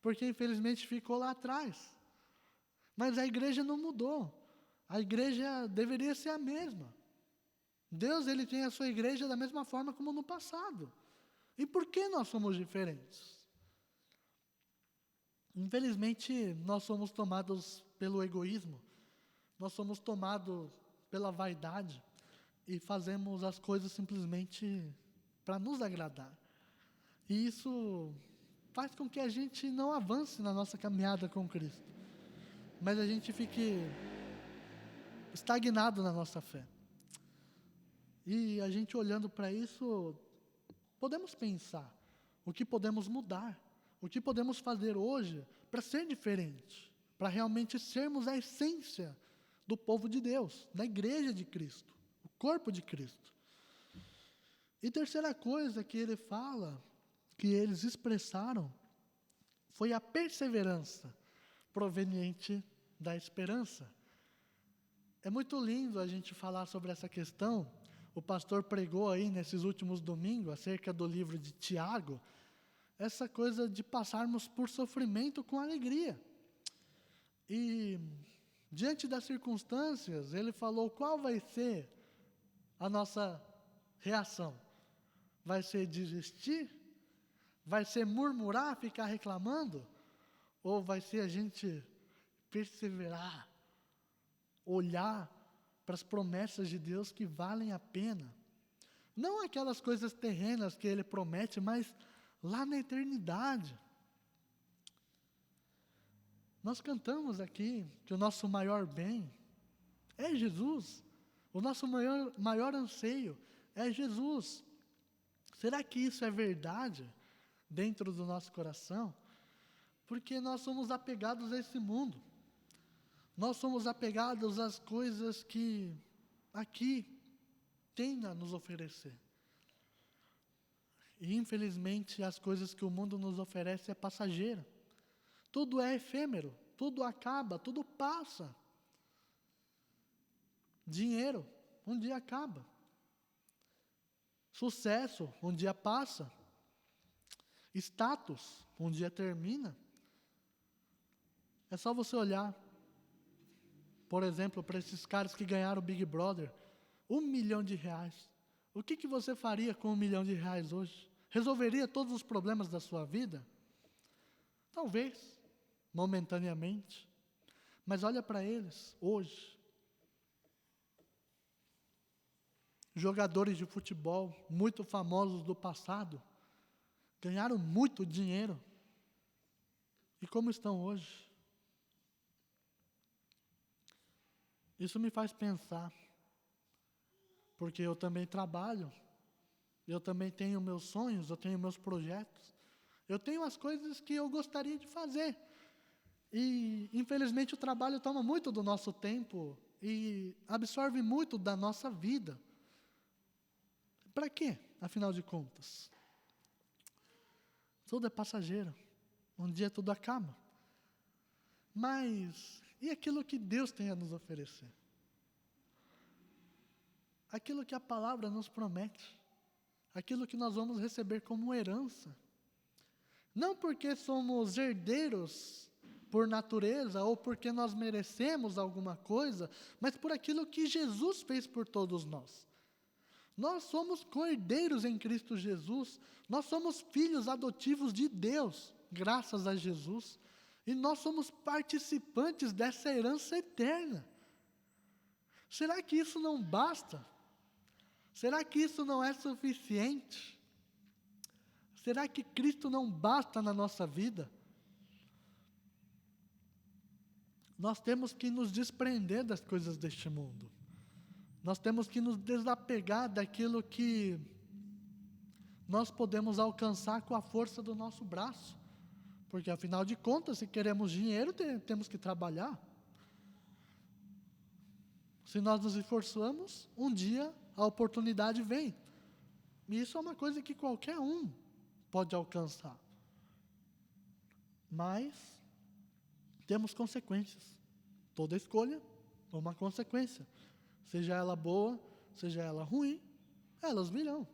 Porque infelizmente ficou lá atrás. Mas a igreja não mudou. A igreja deveria ser a mesma. Deus, ele tem a sua igreja da mesma forma como no passado. E por que nós somos diferentes? Infelizmente, nós somos tomados pelo egoísmo. Nós somos tomados pela vaidade. E fazemos as coisas simplesmente para nos agradar. E isso faz com que a gente não avance na nossa caminhada com Cristo. Mas a gente fique estagnado na nossa fé. E a gente olhando para isso, podemos pensar o que podemos mudar, o que podemos fazer hoje para ser diferente, para realmente sermos a essência do povo de Deus, da igreja de Cristo, o corpo de Cristo. E terceira coisa que ele fala, que eles expressaram, foi a perseverança proveniente da esperança. É muito lindo a gente falar sobre essa questão. O pastor pregou aí nesses últimos domingos, acerca do livro de Tiago, essa coisa de passarmos por sofrimento com alegria. E, diante das circunstâncias, ele falou qual vai ser a nossa reação. Vai ser desistir? Vai ser murmurar, ficar reclamando? Ou vai ser a gente perseverar, olhar para as promessas de Deus que valem a pena? Não aquelas coisas terrenas que Ele promete, mas lá na eternidade. Nós cantamos aqui que o nosso maior bem é Jesus. O nosso maior anseio é Jesus. Será que isso é verdade dentro do nosso coração? Porque nós somos apegados a esse mundo. Nós somos apegados às coisas que aqui tem a nos oferecer. E infelizmente as coisas que o mundo nos oferece é passageira. Tudo é efêmero, tudo acaba, tudo passa. Dinheiro, um dia acaba. Sucesso, um dia passa. Status, um dia termina. É só você olhar, por exemplo, para esses caras que ganharam o Big Brother, R$1 milhão. O que você faria com R$1 milhão hoje? Resolveria todos os problemas da sua vida? Talvez, momentaneamente. Mas olha para eles, hoje. Jogadores de futebol, muito famosos do passado, ganharam muito dinheiro. E como estão hoje? Isso me faz pensar, porque eu também trabalho, eu também tenho meus sonhos, eu tenho meus projetos, eu tenho as coisas que eu gostaria de fazer, E, infelizmente, o trabalho toma muito do nosso tempo e absorve muito da nossa vida. Para quê, afinal de contas? Tudo é passageiro. Um dia tudo acaba. Mas, e aquilo que Deus tem a nos oferecer? Aquilo que a palavra nos promete. Aquilo que nós vamos receber como herança. Não porque somos herdeiros por natureza ou porque nós merecemos alguma coisa, mas por aquilo que Jesus fez por todos nós. Nós somos co-herdeiros em Cristo Jesus, nós somos filhos adotivos de Deus, graças a Jesus, e nós somos participantes dessa herança eterna. Será que isso não basta? Será que isso não é suficiente? Será que Cristo não basta na nossa vida? Nós temos que nos desprender das coisas deste mundo. Nós temos que nos desapegar daquilo que nós podemos alcançar com a força do nosso braço. Porque, afinal de contas, se queremos dinheiro, temos que trabalhar. Se nós nos esforçamos, um dia a oportunidade vem. E isso é uma coisa que qualquer um pode alcançar. Mas temos consequências. Toda escolha é uma consequência. Seja ela boa, seja ela ruim, elas virão.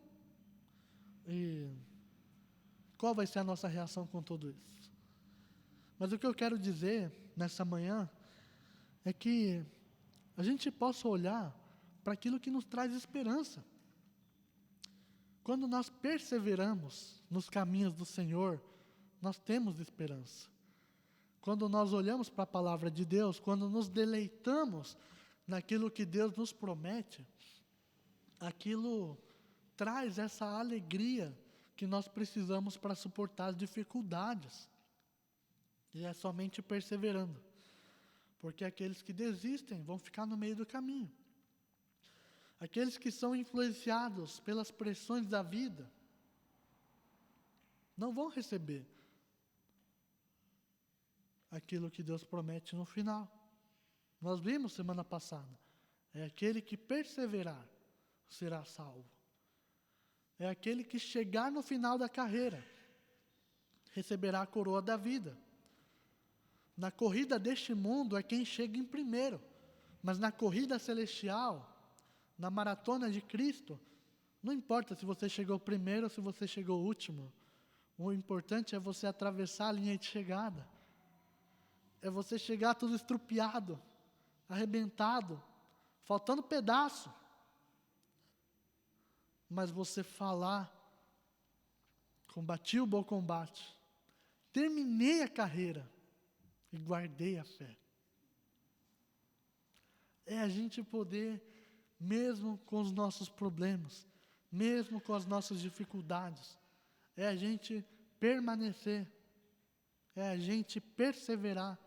E qual vai ser a nossa reação com tudo isso? Mas o que eu quero dizer nessa manhã é que a gente possa olhar para aquilo que nos traz esperança. Quando nós perseveramos nos caminhos do Senhor, nós temos esperança. Quando nós olhamos para a palavra de Deus, quando nos deleitamos naquilo que Deus nos promete, aquilo traz essa alegria que nós precisamos para suportar as dificuldades. E é somente perseverando. Porque aqueles que desistem vão ficar no meio do caminho. Aqueles que são influenciados pelas pressões da vida não vão receber aquilo que Deus promete no final. Nós vimos semana passada. É aquele que perseverar será salvo. É aquele que chegar no final da carreira receberá a coroa da vida. Na corrida deste mundo é quem chega em primeiro, mas na corrida celestial, na maratona de Cristo, não importa se você chegou primeiro ou se você chegou último. O importante é você atravessar a linha de chegada. É você chegar tudo estrupiado, arrebentado, faltando pedaço. Mas você falar, combati o bom combate, terminei a carreira e guardei a fé. É a gente poder, mesmo com os nossos problemas, mesmo com as nossas dificuldades, é a gente permanecer, é a gente perseverar,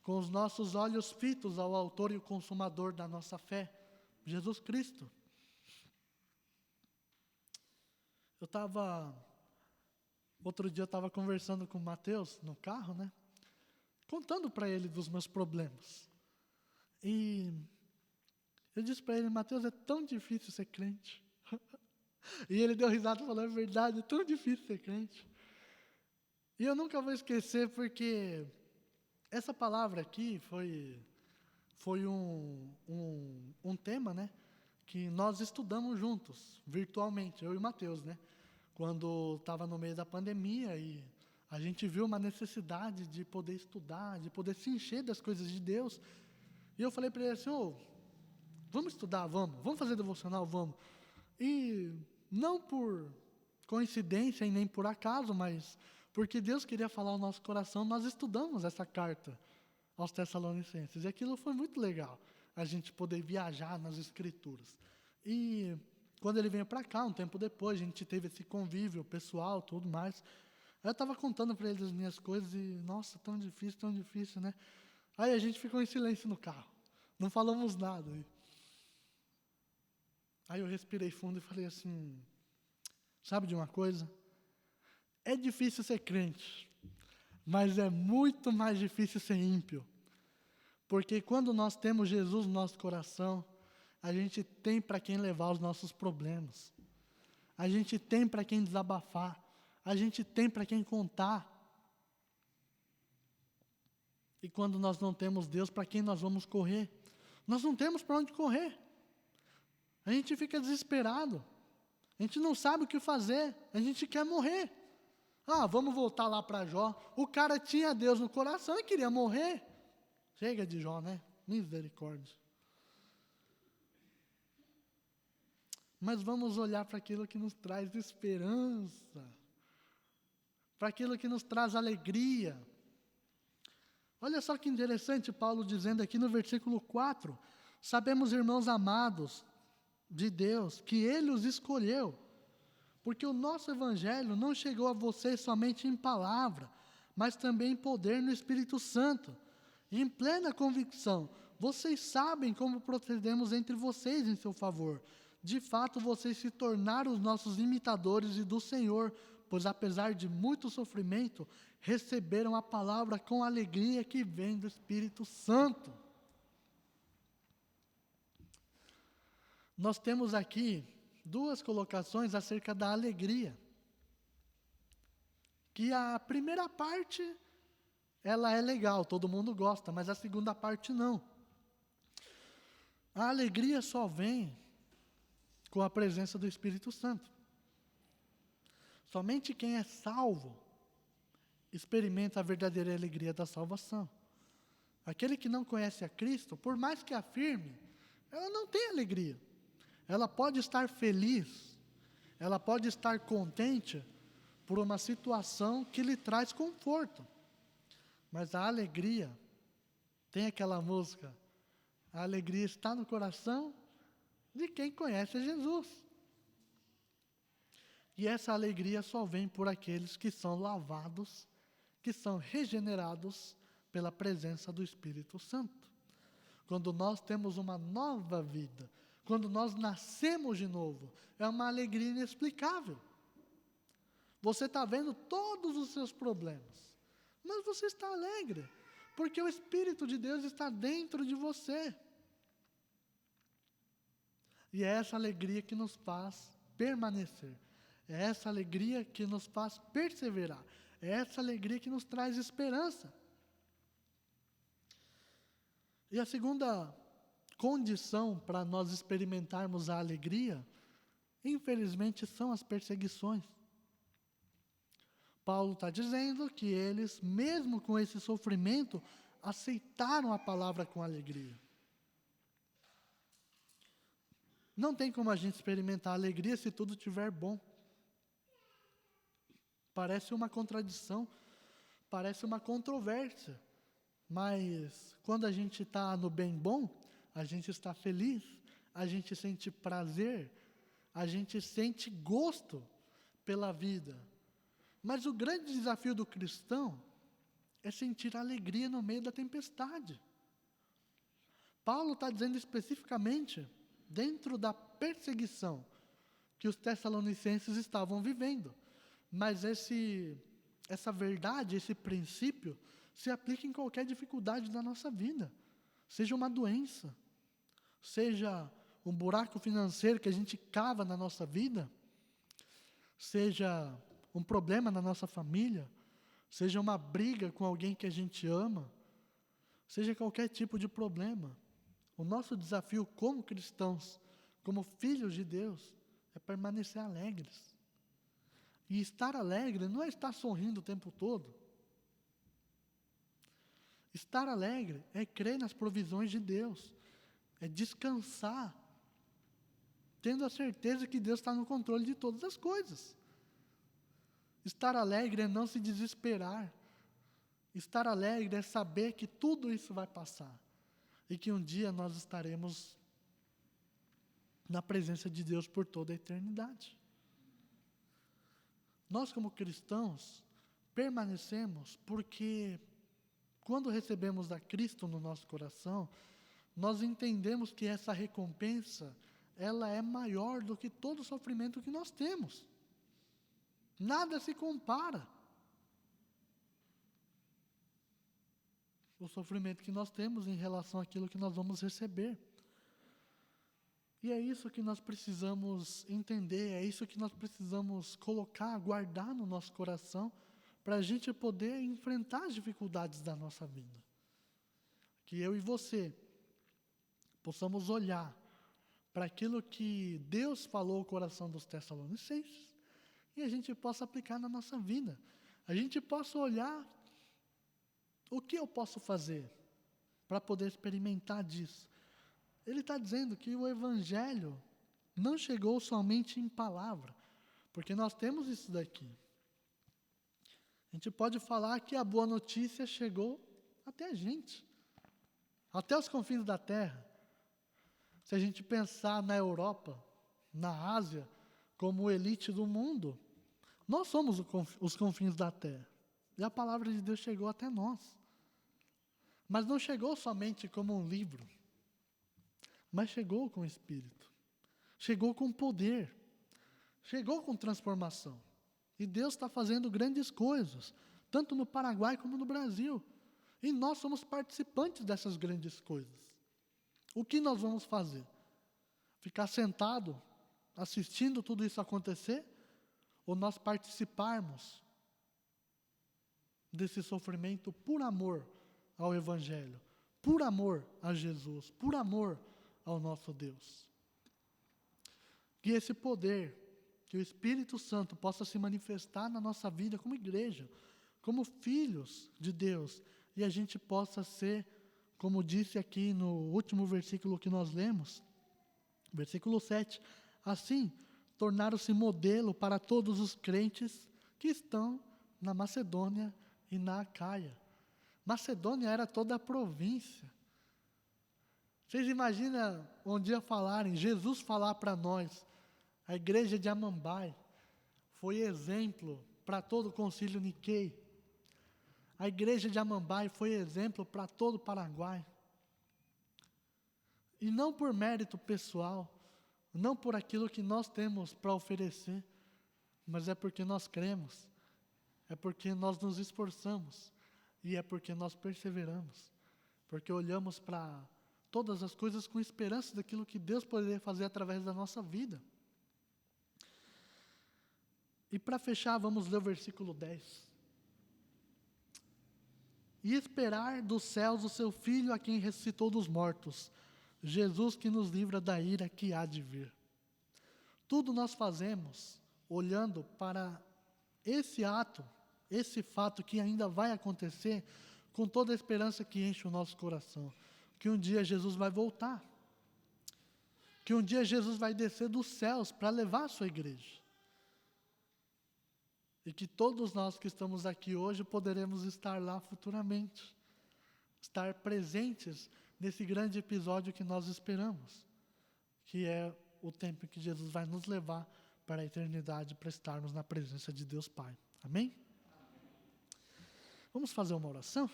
com os nossos olhos fitos ao autor e o consumador da nossa fé, Jesus Cristo. Outro dia eu estava conversando com o Mateus no carro, né? Contando para ele dos meus problemas. E eu disse para ele: Mateus, é tão difícil ser crente. E ele deu risada e falou: é verdade, é tão difícil ser crente. E eu nunca vou esquecer, porque essa palavra aqui foi um tema, né? Que nós estudamos juntos, virtualmente, eu e o Mateus, né? Quando estava no meio da pandemia e a gente viu uma necessidade de poder estudar, de poder se encher das coisas de Deus. E eu falei para ele assim: vamos estudar, vamos fazer devocional, vamos. E não por coincidência e nem por acaso, mas porque Deus queria falar ao nosso coração, nós estudamos essa carta aos Tessalonicenses. E aquilo foi muito legal, a gente poder viajar nas Escrituras. E quando ele veio para cá, um tempo depois, a gente teve esse convívio pessoal, tudo mais. Aí eu estava contando para ele as minhas coisas e, nossa, tão difícil, né? Aí a gente ficou em silêncio no carro, não falamos nada. Aí eu respirei fundo e falei assim: sabe de uma coisa? É difícil ser crente, Mas é muito mais difícil ser ímpio. Porque quando nós temos Jesus no nosso coração, a gente tem para quem levar os nossos problemas. A gente tem para quem desabafar. A gente tem para quem contar. E quando nós não temos Deus, para quem nós vamos correr? Nós não temos para onde correr. A gente fica desesperado. A gente não sabe o que fazer. A gente quer morrer. Vamos voltar lá para Jó. O cara tinha Deus no coração e queria morrer. Chega de Jó, né? Misericórdia. Mas vamos olhar para aquilo que nos traz esperança. Para aquilo que nos traz alegria. Olha só que interessante Paulo dizendo aqui no versículo 4. Sabemos, irmãos amados de Deus, que Ele os escolheu. Porque o nosso Evangelho não chegou a vocês somente em palavra, mas também em poder no Espírito Santo. E em plena convicção, vocês sabem como procedemos entre vocês em seu favor. De fato, vocês se tornaram os nossos imitadores e do Senhor, pois apesar de muito sofrimento, receberam a palavra com alegria que vem do Espírito Santo. Nós temos aqui duas colocações acerca da alegria. Que a primeira parte, ela é legal, todo mundo gosta, mas a segunda parte não. A alegria só vem com a presença do Espírito Santo. Somente quem é salvo experimenta a verdadeira alegria da salvação. Aquele que não conhece a Cristo, por mais que afirme, ela não tem alegria. Ela pode estar feliz, ela pode estar contente por uma situação que lhe traz conforto. Mas a alegria, tem aquela música, a alegria está no coração de quem conhece a Jesus. E essa alegria só vem por aqueles que são lavados, que são regenerados pela presença do Espírito Santo. Quando nós temos uma nova vida, quando nós nascemos de novo, é uma alegria inexplicável. Você está vendo todos os seus problemas, mas você está alegre, porque o Espírito de Deus está dentro de você. E é essa alegria que nos faz permanecer. É essa alegria que nos faz perseverar. É essa alegria que nos traz esperança. E a segunda condição para nós experimentarmos a alegria, infelizmente, são as perseguições. Paulo está dizendo que eles, mesmo com esse sofrimento, aceitaram a palavra com alegria. Não tem como a gente experimentar alegria se tudo estiver bom. Parece uma contradição, parece uma controvérsia. Mas quando a gente está no bem bom, a gente está feliz, a gente sente prazer, a gente sente gosto pela vida. Mas o grande desafio do cristão é sentir alegria no meio da tempestade. Paulo está dizendo especificamente dentro da perseguição que os tessalonicenses estavam vivendo. Mas essa verdade, esse princípio, se aplica em qualquer dificuldade da nossa vida. Seja uma doença, seja um buraco financeiro que a gente cava na nossa vida, seja um problema na nossa família, seja uma briga com alguém que a gente ama, seja qualquer tipo de problema. O nosso desafio como cristãos, como filhos de Deus, é permanecer alegres. E estar alegre não é estar sorrindo o tempo todo. Estar alegre é crer nas provisões de Deus, é descansar, tendo a certeza que Deus está no controle de todas as coisas. Estar alegre é não se desesperar. Estar alegre é saber que tudo isso vai passar e que um dia nós estaremos na presença de Deus por toda a eternidade. Nós, como cristãos, permanecemos porque, quando recebemos a Cristo no nosso coração, nós entendemos que essa recompensa, ela é maior do que todo o sofrimento que nós temos. Nada se compara. o sofrimento que nós temos em relação àquilo que nós vamos receber. E é isso que nós precisamos entender, é isso que nós precisamos colocar, guardar no nosso coração, para a gente poder enfrentar as dificuldades da nossa vida. Que eu e você possamos olhar para aquilo que Deus falou ao coração dos Tessalonicenses e a gente possa aplicar na nossa vida. A gente possa olhar o que eu posso fazer para poder experimentar disso. Ele está dizendo que o Evangelho não chegou somente em palavra, porque nós temos isso daqui. A gente pode falar que a boa notícia chegou até a gente, até os confins da terra. Se a gente pensar na Europa, na Ásia, como elite do mundo, nós somos os confins da terra. E a palavra de Deus chegou até nós. Mas não chegou somente como um livro, mas chegou com o Espírito, chegou com poder, chegou com transformação. E Deus está fazendo grandes coisas, tanto no Paraguai como no Brasil. E nós somos participantes dessas grandes coisas. O que nós vamos fazer? Ficar sentado, assistindo tudo isso acontecer? Ou nós participarmos desse sofrimento por amor ao Evangelho, por amor a Jesus, por amor ao nosso Deus? Que esse poder, que o Espírito Santo possa se manifestar na nossa vida como igreja, como filhos de Deus, e a gente possa ser, como disse aqui no último versículo que nós lemos, versículo 7, assim, tornaram-se modelo para todos os crentes que estão na Macedônia e na Acaia. Macedônia era toda a província. Vocês imaginam um dia falarem, Jesus falar para nós, a igreja de Amambai foi exemplo para todo o concílio Niquei. A igreja de Amambai foi exemplo para todo o Paraguai. E não por mérito pessoal, não por aquilo que nós temos para oferecer, mas é porque nós cremos, é porque nós nos esforçamos, e é porque nós perseveramos, porque olhamos para todas as coisas com esperança daquilo que Deus poderia fazer através da nossa vida. E para fechar, vamos ler o versículo 10. E esperar dos céus o seu Filho, a quem ressuscitou dos mortos, Jesus que nos livra da ira que há de vir. Tudo nós fazemos olhando para esse ato, esse fato que ainda vai acontecer, com toda a esperança que enche o nosso coração, que um dia Jesus vai voltar, que um dia Jesus vai descer dos céus para levar a sua igreja. E que todos nós que estamos aqui hoje poderemos estar lá futuramente, estar presentes nesse grande episódio que nós esperamos, que é o tempo em que Jesus vai nos levar para a eternidade, para estarmos na presença de Deus Pai. Amém? Vamos fazer uma oração?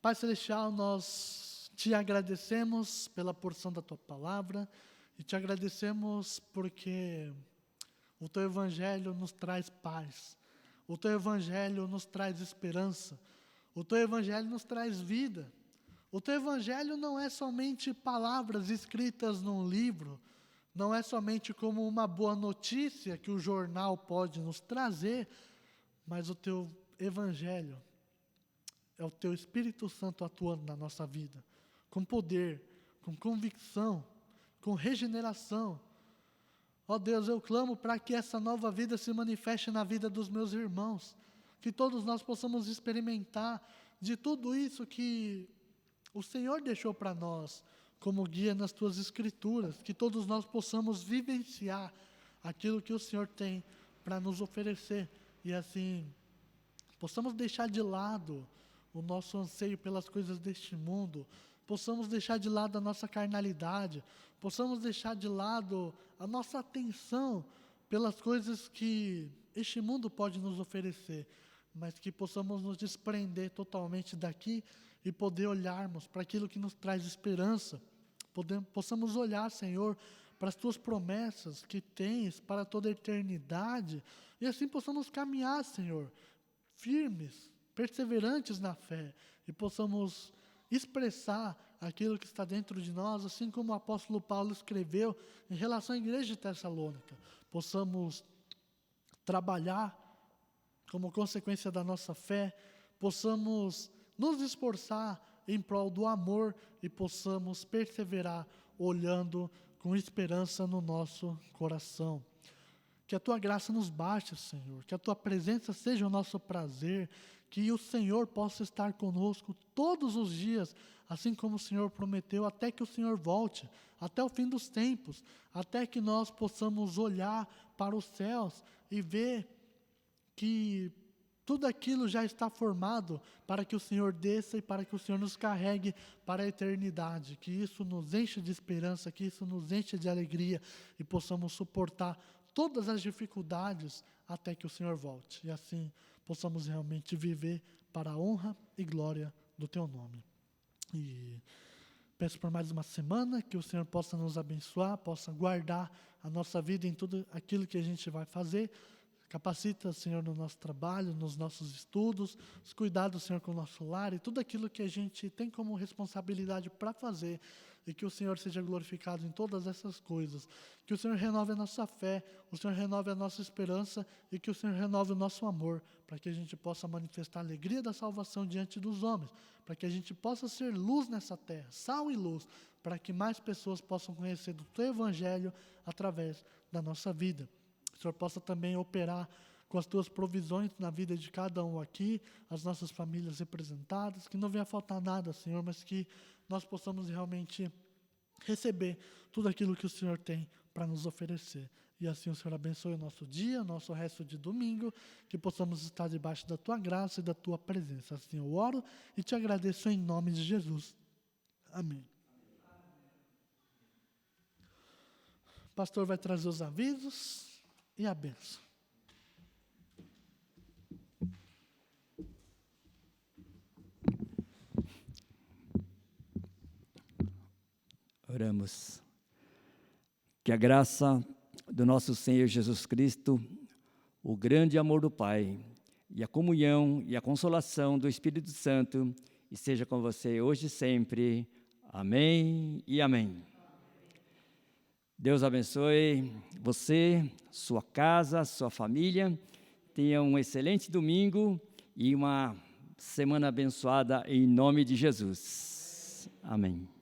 Pai Celestial, nós te agradecemos pela porção da Tua Palavra e te agradecemos porque o Teu Evangelho nos traz paz, o Teu Evangelho nos traz esperança, o Teu Evangelho nos traz vida. O Teu Evangelho não é somente palavras escritas num livro, não é somente como uma boa notícia que o jornal pode nos trazer, mas o Teu Evangelho é o Teu Espírito Santo atuando na nossa vida, com poder, com convicção, com regeneração. Ó Deus, eu clamo para que essa nova vida se manifeste na vida dos meus irmãos, que todos nós possamos experimentar de tudo isso que o Senhor deixou para nós como guia nas Tuas Escrituras, que todos nós possamos vivenciar aquilo que o Senhor tem para nos oferecer e assim possamos deixar de lado o nosso anseio pelas coisas deste mundo, possamos deixar de lado a nossa carnalidade, possamos deixar de lado a nossa atenção pelas coisas que este mundo pode nos oferecer, mas que possamos nos desprender totalmente daqui e poder olharmos para aquilo que nos traz esperança, possamos olhar, Senhor, para as Tuas promessas que Tens para toda a eternidade, e assim possamos caminhar, Senhor, firmes, perseverantes na fé e possamos expressar aquilo que está dentro de nós, assim como o apóstolo Paulo escreveu em relação à igreja de Tessalônica. Possamos trabalhar como consequência da nossa fé, possamos nos esforçar em prol do amor e possamos perseverar olhando com esperança no nosso coração. Que a Tua graça nos baixe, Senhor, que a Tua presença seja o nosso prazer, que o Senhor possa estar conosco todos os dias, assim como o Senhor prometeu, até que o Senhor volte, até o fim dos tempos, até que nós possamos olhar para os céus e ver que tudo aquilo já está formado para que o Senhor desça e para que o Senhor nos carregue para a eternidade. Que isso nos enche de esperança, que isso nos enche de alegria e possamos suportar todas as dificuldades até que o Senhor volte. E assim possamos realmente viver para a honra e glória do Teu nome. E peço por mais uma semana que o Senhor possa nos abençoar, possa guardar a nossa vida em tudo aquilo que a gente vai fazer. Capacita, Senhor, no nosso trabalho, nos nossos estudos, os cuidados, Senhor, com o nosso lar e tudo aquilo que a gente tem como responsabilidade para fazer, e que o Senhor seja glorificado em todas essas coisas. Que o Senhor renove a nossa fé, o Senhor renove a nossa esperança e que o Senhor renove o nosso amor, para que a gente possa manifestar a alegria da salvação diante dos homens, para que a gente possa ser luz nessa terra, sal e luz, para que mais pessoas possam conhecer do Teu Evangelho através da nossa vida. Que o Senhor possa também operar com as Tuas provisões na vida de cada um aqui, as nossas famílias representadas, que não venha faltar nada, Senhor, mas que nós possamos realmente receber tudo aquilo que o Senhor tem para nos oferecer. E assim o Senhor abençoe o nosso dia, o nosso resto de domingo, que possamos estar debaixo da Tua graça e da Tua presença. Assim eu oro e Te agradeço em nome de Jesus. Amém. O pastor vai trazer os avisos e a bênção. Oramos. Que a graça do nosso Senhor Jesus Cristo, o grande amor do Pai, e a comunhão e a consolação do Espírito Santo esteja com você hoje e sempre. Amém e amém. Deus abençoe você, sua casa, sua família. Tenha um excelente domingo e uma semana abençoada em nome de Jesus. Amém.